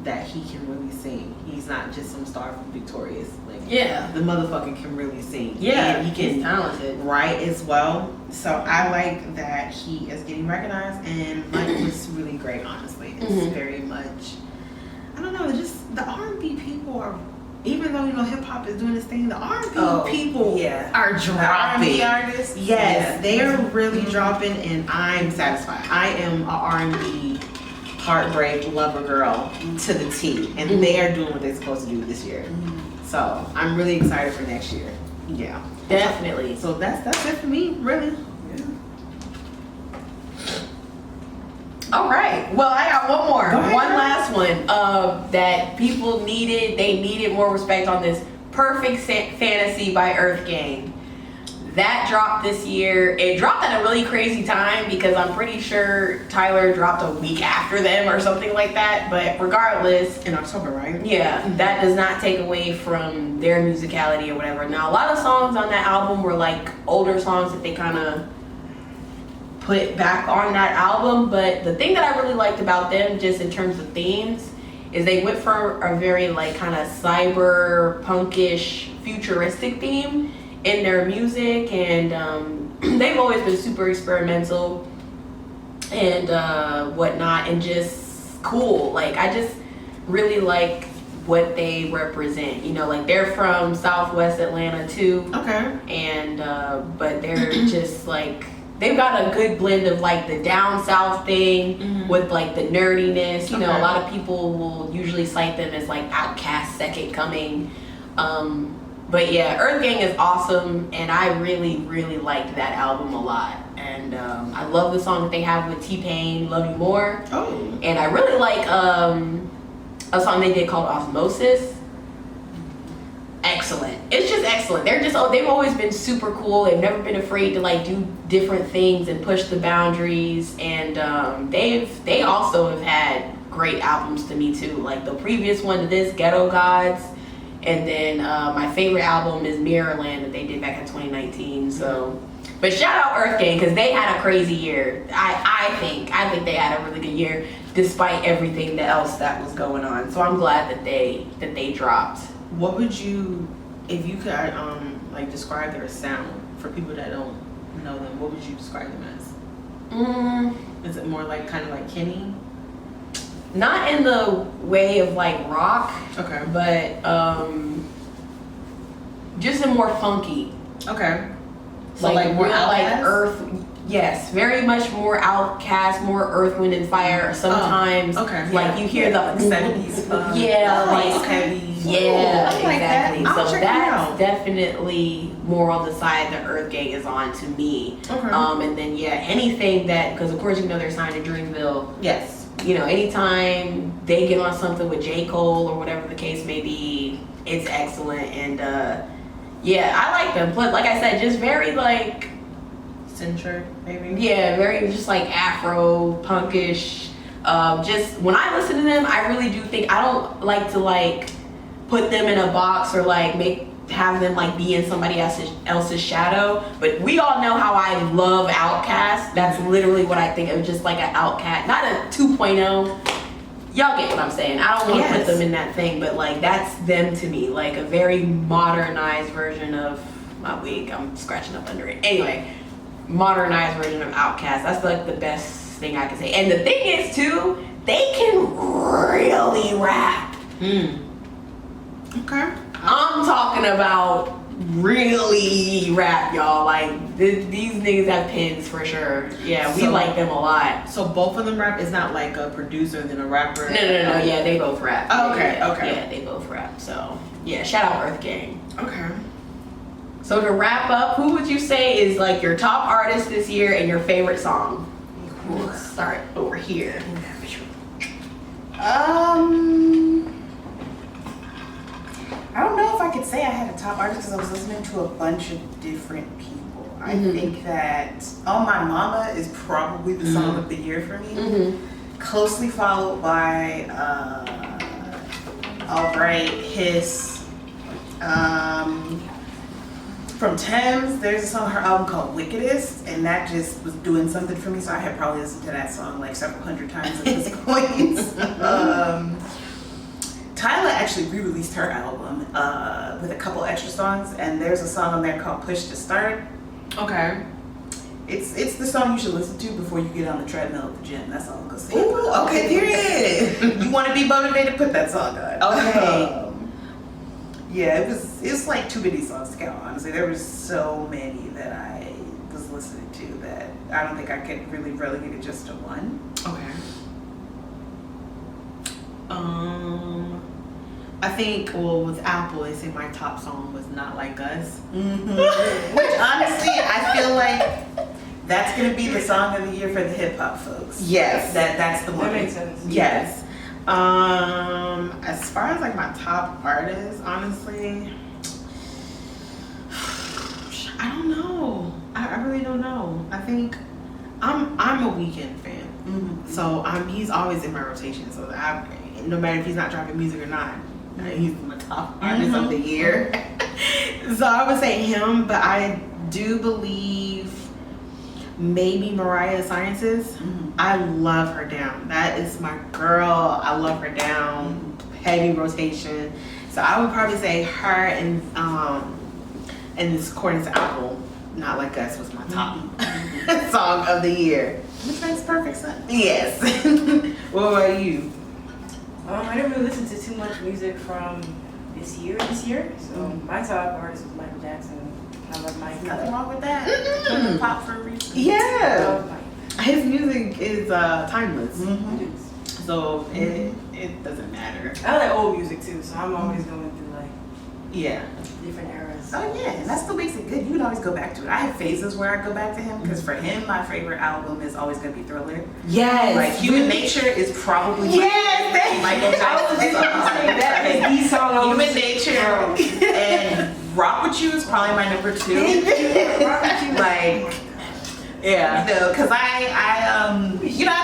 Speaker 2: That he can really sing. He's not just some star from Victorious. Like
Speaker 1: Yeah.
Speaker 2: the motherfucker can really sing.
Speaker 1: Yeah,
Speaker 2: and he can
Speaker 1: he's talented.
Speaker 2: write as well. So I like that he is getting recognized, and Mike was really great. Honestly, it's very much. I don't know. Just the R&B people are. Even though hip hop is doing this thing, the R&B people are dropping.
Speaker 3: R&B artists.
Speaker 2: Yes, they are really dropping, and I'm satisfied. I am a R&B heartbreak lover girl to the T, and they are doing what they're supposed to do this year. So I'm really excited for next year. Yeah,
Speaker 1: Definitely.
Speaker 2: so that's it for me, really.
Speaker 1: All right. Well, I got one more.
Speaker 2: Go ahead,
Speaker 1: One
Speaker 2: girl.
Speaker 1: last one that people needed. They needed more respect on this. Perfect Fantasy by Earth Gang. That dropped this year. It dropped at a really crazy time because I'm pretty sure Tyler dropped a week after them or something like that. But regardless,
Speaker 2: In October, right?
Speaker 1: yeah, that does not take away from their musicality or whatever. Now, a lot of songs on that album were like older songs that they kind of put back on that album. But the thing that I really liked about them, just in terms of themes, is they went for a very like kind of cyber punkish futuristic theme in their music, and they've always been super experimental and whatnot, and just cool. Like I just really like what they represent. You know, like they're from Southwest Atlanta too.
Speaker 2: Okay.
Speaker 1: And but they're just like, they've got a good blend of like the down south thing with like the nerdiness. You know, a lot of people will usually cite them as like Outkast second coming. But yeah, Earth Gang is awesome, and I really, really liked that album a lot. And I love the song that they have with T-Pain, Love You More.
Speaker 2: Oh.
Speaker 1: And I really like a song they did called Osmosis. Excellent. It's just excellent. They've always been super cool. They've never been afraid to like do different things and push the boundaries. And they also have had great albums to me too. Like the previous one to this, Ghetto Gods. And then my favorite album is Mirrorland that they did back in 2019. So, but shout out Earth Gang because they had a crazy year. I think they had a really good year despite everything else that was going on. So I'm glad that they dropped.
Speaker 2: What would you, if you could like describe their sound for people that don't know them, what would you describe them as? Is it more like kind of like Kenny?
Speaker 1: Not in the way of like rock,
Speaker 2: Okay.
Speaker 1: but just in more funky.
Speaker 2: Okay. So like more
Speaker 1: real,
Speaker 2: Outkast?
Speaker 1: like Earth. Yes, very much more Outkast, more Earth, Wind and Fire. Sometimes, like you hear the
Speaker 3: 70s.
Speaker 2: Okay.
Speaker 1: Yeah,
Speaker 2: I like that.
Speaker 1: exactly.
Speaker 2: I'll
Speaker 1: So
Speaker 2: check it
Speaker 1: that's
Speaker 2: out.
Speaker 1: definitely more on the side that Earth Gang is on to me.
Speaker 2: Okay.
Speaker 1: And then anything that, because of course you know they're signed to Dreamville.
Speaker 2: Yes.
Speaker 1: You know, anytime they get on something with J. Cole or whatever the case may be, it's excellent. And yeah, I like them. Plus, like I said, just very like
Speaker 2: Century, maybe.
Speaker 1: yeah, very just like Afro punkish. Just when I listen to them, I really do think I don't like to like put them in a box or like have them like be in somebody else's shadow. But we all know how I love Outkast. That's literally what I think of, just like an Outkast, not a 2.0. Y'all get what I'm saying. I don't want to put them in that thing, but like that's them to me, like a very modernized version of my wig. I'm scratching up under it. Anyway, modernized version of Outkast. That's like the best thing I can say. And the thing is too, they can really rap.
Speaker 2: Okay.
Speaker 1: I'm talking about really rap, y'all. Like these niggas have pins for sure. Yeah, we like them a lot.
Speaker 2: So both of them rap? Is not like a producer and then a rapper?
Speaker 1: No. Yeah, they both rap.
Speaker 2: Oh, okay,
Speaker 1: Yeah,
Speaker 2: okay.
Speaker 1: Yeah, they both rap. So yeah, shout out Earth Gang.
Speaker 2: Okay.
Speaker 1: So to wrap up, who would you say is like your top artist this year and your favorite song? Let's start over here.
Speaker 3: I don't know if I could say I had a top artist because I was listening to a bunch of different people. I think that Oh My Mama is probably the song of the year for me. Closely followed by Albright, Hiss. From Thames, there's a song on her album called Wickedest, and that just was doing something for me, so I had probably listened to that song like several hundred times at this point. Tyla actually re-released her album with a couple extra songs, and there's a song on there called Push to Start.
Speaker 2: Okay.
Speaker 3: It's the song you should listen to before you get on the treadmill at the gym. That's all I'm gonna say.
Speaker 2: Ooh, okay, period.
Speaker 3: You want to be motivated? Put that song on.
Speaker 2: Okay.
Speaker 3: Yeah, it was like too many songs to count. Honestly, there was so many that I was listening to that I don't think I could really relegate it just to one.
Speaker 2: Okay. I think, well, with Apple, they say my top song was Not Like Us.
Speaker 3: Which honestly, I feel like that's gonna be the song of the year for the hip hop folks.
Speaker 2: Yes.
Speaker 3: That's the one.
Speaker 4: That makes sense.
Speaker 2: Yes. As far as like my top artists, honestly, I don't know. I really don't know. I think I'm a Weeknd fan, so he's always in my rotation. So no matter if he's not dropping music or not, he's my top artist of the year. So I would say him, but I do believe maybe Mariah Sciences. I love her down. That is my girl. I love her down. Heavy rotation. So I would probably say her and this according to Apple, Not Like Us was my top song of the year.
Speaker 3: Which makes perfect sense.
Speaker 2: Yes. What about you?
Speaker 4: I didn't really listen to too much music from this year. So my top artist was Michael Jackson. I love Mike.
Speaker 3: Nothing wrong with that.
Speaker 2: Mm-mm.
Speaker 3: Pop for a reason.
Speaker 4: I
Speaker 2: Yeah.
Speaker 4: love Mike.
Speaker 2: His music is timeless.
Speaker 3: Mhm.
Speaker 2: So it doesn't matter.
Speaker 4: I like old music too, so I'm always going through like
Speaker 2: Yeah.
Speaker 4: different eras.
Speaker 3: Oh yeah, and that still makes it good. You can always go back to it. I have phases where I go back to him because for him, my favorite album is always gonna be Thriller.
Speaker 2: Yes.
Speaker 3: Like Human Nature is probably
Speaker 2: Yes.
Speaker 3: Michael Jackson.
Speaker 4: That is the song I
Speaker 3: Human
Speaker 4: was
Speaker 3: Nature and Rock With You is probably my number 2. Like,
Speaker 2: Yeah.
Speaker 3: you know, because I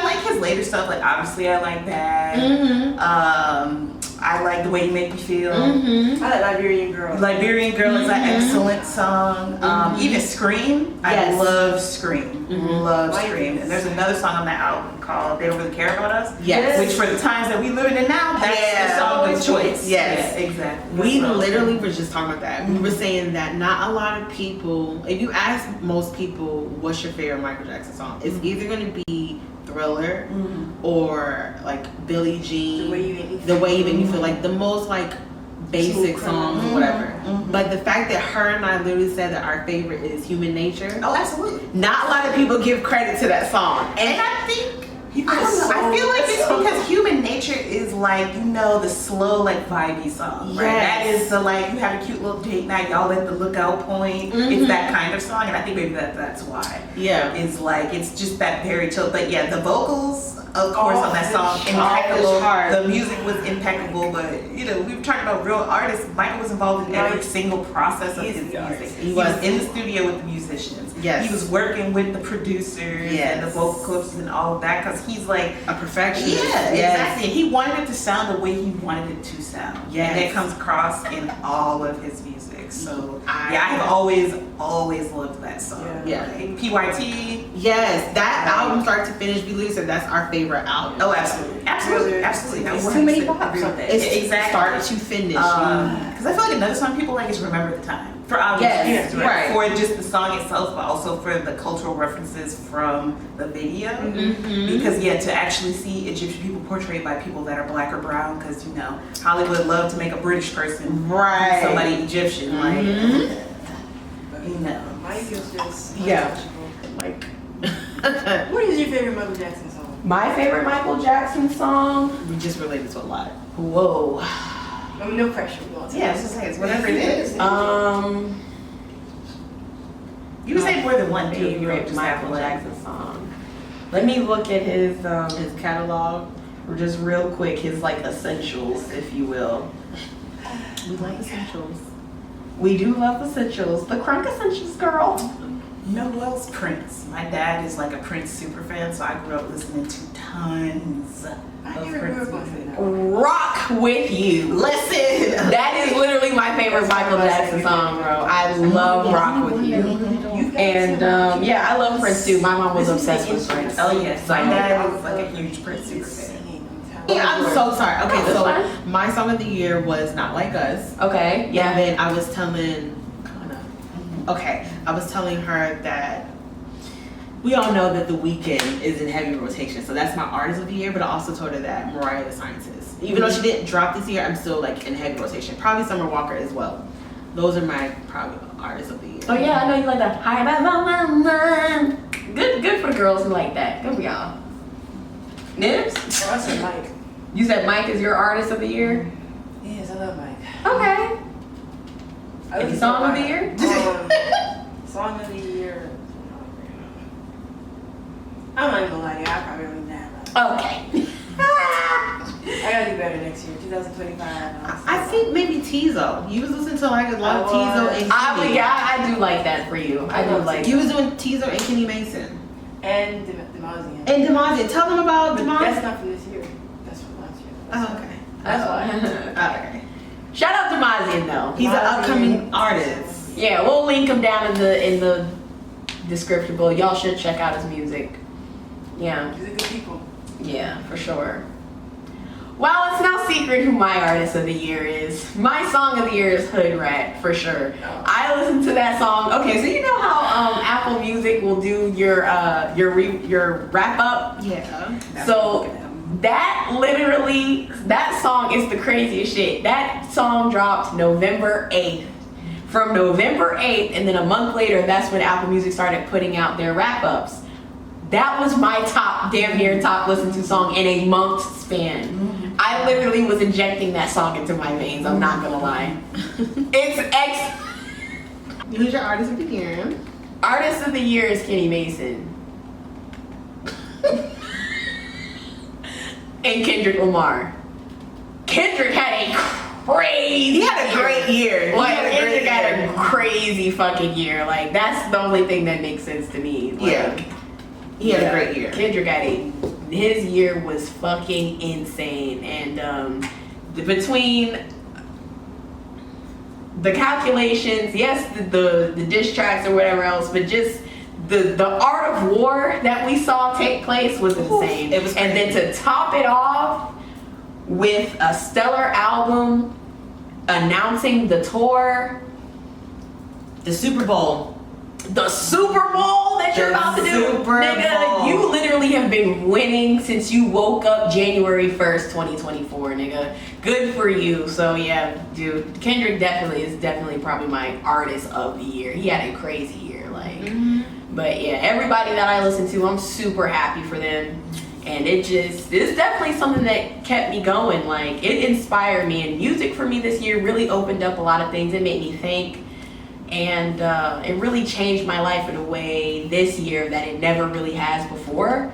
Speaker 3: like his later stuff. Like obviously I like that.
Speaker 2: Mm-hmm.
Speaker 3: I like The Way You Make Me Feel.
Speaker 2: Mm-hmm.
Speaker 4: I like Liberian Girl.
Speaker 3: Liberian Girl is an excellent song. Even Scream. I
Speaker 2: Yes.
Speaker 3: love Scream.
Speaker 2: Mhm.
Speaker 3: Love
Speaker 4: Mine
Speaker 3: Scream.
Speaker 4: is-
Speaker 3: And there's another song on that album called They Don't Really Care About Us.
Speaker 2: Yes.
Speaker 3: Which for the times that we live in now, that's
Speaker 2: Yeah.
Speaker 3: the song of choice.
Speaker 2: Yes.
Speaker 3: Yeah, exactly.
Speaker 2: We
Speaker 3: So-
Speaker 2: literally were just talking about that. We were saying that not a lot of people, if you ask most people what's your favorite Michael Jackson song, it's either going to be Thriller or like Billie Jean.
Speaker 4: The Way You Make Me
Speaker 2: The Way You Make Me Feel, like the most like basic
Speaker 4: Smooth
Speaker 2: songs or
Speaker 3: Criminal.
Speaker 2: whatever.
Speaker 3: Mhm.
Speaker 2: But the fact that her and I literally said that our favorite is Human Nature,
Speaker 3: Oh, absolutely.
Speaker 2: not a lot of people give credit to that song.
Speaker 3: And I think I feel like it's because Human Nature is like, you know, the slow, like vibey song, right? That
Speaker 2: Yes.
Speaker 3: is the like you have a cute little date night, y'all at the lookout point. It's that kind of song, and I think maybe that's why.
Speaker 2: Yeah.
Speaker 3: It's like it's just that very chill. But yeah, the vocals, of course, on that song,
Speaker 2: Off
Speaker 3: impeccable.
Speaker 2: his heart.
Speaker 3: The music was impeccable, but you know, we were talking about real artists. Michael was involved in every single process of
Speaker 4: He's
Speaker 3: his
Speaker 4: the artist.
Speaker 3: music.
Speaker 2: He
Speaker 3: He was
Speaker 2: was.
Speaker 3: in the studio with the musicians.
Speaker 2: Yes.
Speaker 3: He was working with the producers
Speaker 2: Yes.
Speaker 3: and the vocal coaches and all of that because he's like,
Speaker 2: A perfectionist.
Speaker 3: yeah,
Speaker 2: Yes.
Speaker 3: exactly. He wanted it to sound the way he wanted it to sound.
Speaker 2: Yes.
Speaker 3: And that comes across in all of his music. So
Speaker 2: I-
Speaker 3: yeah, I have always loved that song.
Speaker 2: Yeah.
Speaker 3: Like, PYT.
Speaker 2: Yes, that album start to finish, we literally said that's our favorite album.
Speaker 3: Oh, absolutely, absolutely, absolutely.
Speaker 4: It's
Speaker 3: I
Speaker 4: too many
Speaker 3: 100%
Speaker 4: pops
Speaker 3: agree
Speaker 4: on
Speaker 3: with
Speaker 4: there.
Speaker 3: that.
Speaker 2: It's
Speaker 3: Exactly.
Speaker 2: start to finish.
Speaker 3: Because I feel like another song people like is Remember the Time. For obvious
Speaker 2: Yes,
Speaker 3: reasons,
Speaker 2: right.
Speaker 3: For just the song itself, but also for the cultural references from the video.
Speaker 2: Mhm.
Speaker 3: Because yeah, to actually see Egyptian people portrayed by people that are black or brown, because you know, Hollywood loved to make a British person
Speaker 2: Right.
Speaker 3: somebody Egyptian,
Speaker 2: Mhm.
Speaker 3: you know.
Speaker 4: Mike is just
Speaker 2: Yeah.
Speaker 4: untouchable.
Speaker 2: Like,
Speaker 4: What is your favorite Michael Jackson song?
Speaker 1: My favorite Michael Jackson song.
Speaker 2: we just related to a lot.
Speaker 1: Whoa.
Speaker 4: I mean, no pressure. We won't
Speaker 3: Yeah, it's just like it's whatever it is. You can say more than one too. You don't
Speaker 1: Favorite
Speaker 3: just have
Speaker 1: Michael
Speaker 3: one.
Speaker 1: Jackson song. Let me look at his
Speaker 2: His catalog.
Speaker 1: just real quick, his like essentials, if you will.
Speaker 2: We like essentials.
Speaker 1: We do love essentials. The Crunk Essentials, girl.
Speaker 3: You know who else? Prince. My dad is like a Prince super fan, so I grew up listening to tons
Speaker 4: I
Speaker 3: of
Speaker 4: never grew
Speaker 3: Prince
Speaker 4: up on
Speaker 3: music.
Speaker 4: him.
Speaker 1: Rock With You.
Speaker 3: Listen!
Speaker 1: That is literally my favorite Michael Jackson song, bro. I love Rock With You. And yeah, I love Prince too. My mom was obsessed with Prince.
Speaker 3: Oh yes, my dad was like a huge Prince super fan.
Speaker 2: Yeah, I'm so sorry. Okay,
Speaker 1: Oh,
Speaker 2: so
Speaker 1: that's
Speaker 2: my song of the year was Not Like Us.
Speaker 1: Okay,
Speaker 2: And
Speaker 1: yeah.
Speaker 2: then I was telling, okay, I was telling her that we all know that The Weeknd is in heavy rotation, so that's my artist of the year. But I also told her that Mariah the Scientist, even though she didn't drop this year, I'm still like in heavy rotation. Probably Summer Walker as well. Those are my probably artists of the year.
Speaker 1: Oh yeah, I know you like that. Good for girls who like that. Good for y'all. Nibs?
Speaker 4: Oh, I said Mike.
Speaker 1: You said Mike is your artist of the year?
Speaker 4: Yes, I love Mike.
Speaker 1: Okay.
Speaker 4: I
Speaker 1: Any
Speaker 4: listen
Speaker 1: song
Speaker 4: to
Speaker 1: of the
Speaker 4: Mike.
Speaker 1: year?
Speaker 4: Song of the year. I'm not even gonna lie to you, I probably don't even have that.
Speaker 1: Okay.
Speaker 4: I gotta do better next year, 2025.
Speaker 2: I think maybe Tizo. You was listening to like a lot of
Speaker 4: I
Speaker 2: Tizo
Speaker 4: was.
Speaker 2: and Kenny.
Speaker 1: Yeah, I do like that for you. I do like.
Speaker 2: You was doing Tizo and Kenny Mason.
Speaker 4: And Demazian.
Speaker 2: And Demazian. Tell them about
Speaker 4: But
Speaker 2: Demazian.
Speaker 4: that's not from this year. That's from last year.
Speaker 2: Oh, okay.
Speaker 1: That's why.
Speaker 2: Okay.
Speaker 1: Shout out to Mazian though.
Speaker 2: He's an
Speaker 4: Demazian.
Speaker 2: upcoming artist.
Speaker 1: Yeah, we'll link him down in the description below. Y'all should check out his music. Yeah,
Speaker 4: These are good people.
Speaker 1: yeah, for sure. Well, it's no secret who my artist of the year is. My song of the year is Hood Rat, for sure. I listened to that song. Okay, so you know how Apple Music will do your wrap up.
Speaker 2: Yeah.
Speaker 1: So That song is the craziest shit. That song dropped November 8th. From November 8th, and then a month later, that's when Apple Music started putting out their wrap-ups. That was my damn near top listened to song in a month span. I literally was injecting that song into my veins, I'm not gonna lie.
Speaker 2: Who's your artist of the year?
Speaker 1: Artist of the year is Kenny Mason. And Kendrick Lamar. Kendrick had a crazy
Speaker 2: He had a great year.
Speaker 1: Kendrick had a crazy fucking year. Like, that's the only thing that makes sense to me. Like,
Speaker 2: Yeah. He had a great year.
Speaker 1: Kendrick his year was fucking insane. And between the calculations, yes, the diss tracks or whatever else, but just the art of war that we saw take place was insane.
Speaker 2: It was crazy.
Speaker 1: And then to top it off with a stellar album announcing the tour,
Speaker 2: The Super Bowl.
Speaker 1: the Super Bowl that you're
Speaker 2: The
Speaker 1: about to do.
Speaker 2: Super
Speaker 1: Nigga,
Speaker 2: Bowl.
Speaker 1: you literally have been winning since you woke up January 1st, 2024, nigga. Good for you. So yeah, dude, Kendrick is definitely probably my artist of the year. He had a crazy year, like. But yeah, everybody that I listen to, I'm super happy for them. And it's definitely something that kept me going. Like, it inspired me. And music for me this year really opened up a lot of things. It made me think. And it really changed my life in a way this year that it never really has before.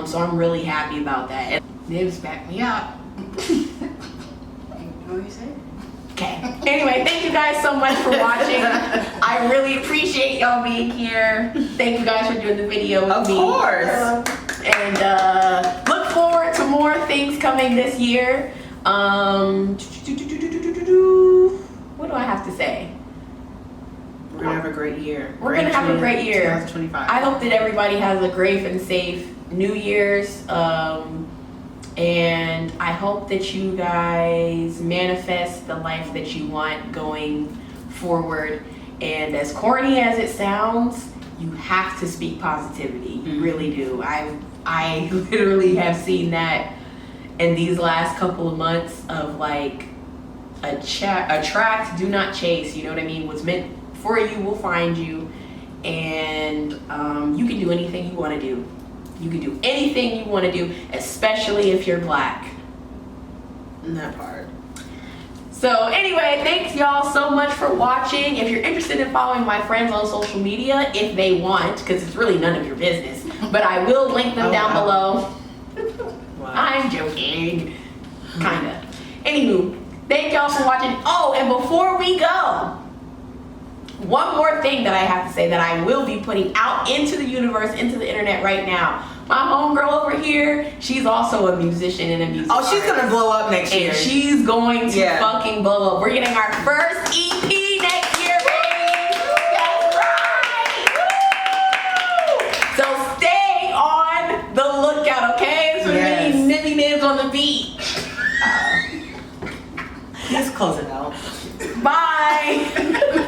Speaker 1: So I'm really happy about that. And Nibs back me up.
Speaker 4: What were you saying?
Speaker 1: Okay. Anyway, thank you guys so much for watching. I really appreciate y'all being here. Thank you guys for doing the video with me.
Speaker 2: Of course.
Speaker 1: And look forward to more things coming this year. What do I have to say?
Speaker 2: We're gonna have a great year.
Speaker 1: We're gonna have a great year.
Speaker 2: 2025.
Speaker 1: I hope that everybody has a great and safe New Year's. And I hope that you guys manifest the life that you want going forward. And as corny as it sounds, you have to speak positivity. You really do. I literally have seen that in these last couple of months of like attract, do not chase. You know what I mean? What's meant for you will find you. And you can do anything you want to do. You can do anything you want to do, especially if you're black.
Speaker 2: That part.
Speaker 1: So anyway, thanks y'all so much for watching. If you're interested in following my friends on social media, if they want, because it's really none of your business, but I will link them down below.
Speaker 2: Wow.
Speaker 1: I'm joking. Kinda. Anywho, thank y'all for watching. Oh, and before we go, one more thing that I have to say that I will be putting out into the universe, into the internet right now. My homegirl over here, she's also a musician and a music
Speaker 2: Oh, she's
Speaker 1: artist.
Speaker 2: gonna blow up next year.
Speaker 1: And she's going to
Speaker 2: Yeah.
Speaker 1: fucking blow up. We're getting our first EP next year, baby. That's right. Woo! So stay on the lookout, okay? So
Speaker 2: Yes.
Speaker 1: many nibby nibs on the beat.
Speaker 2: Let's close it out.
Speaker 1: Bye.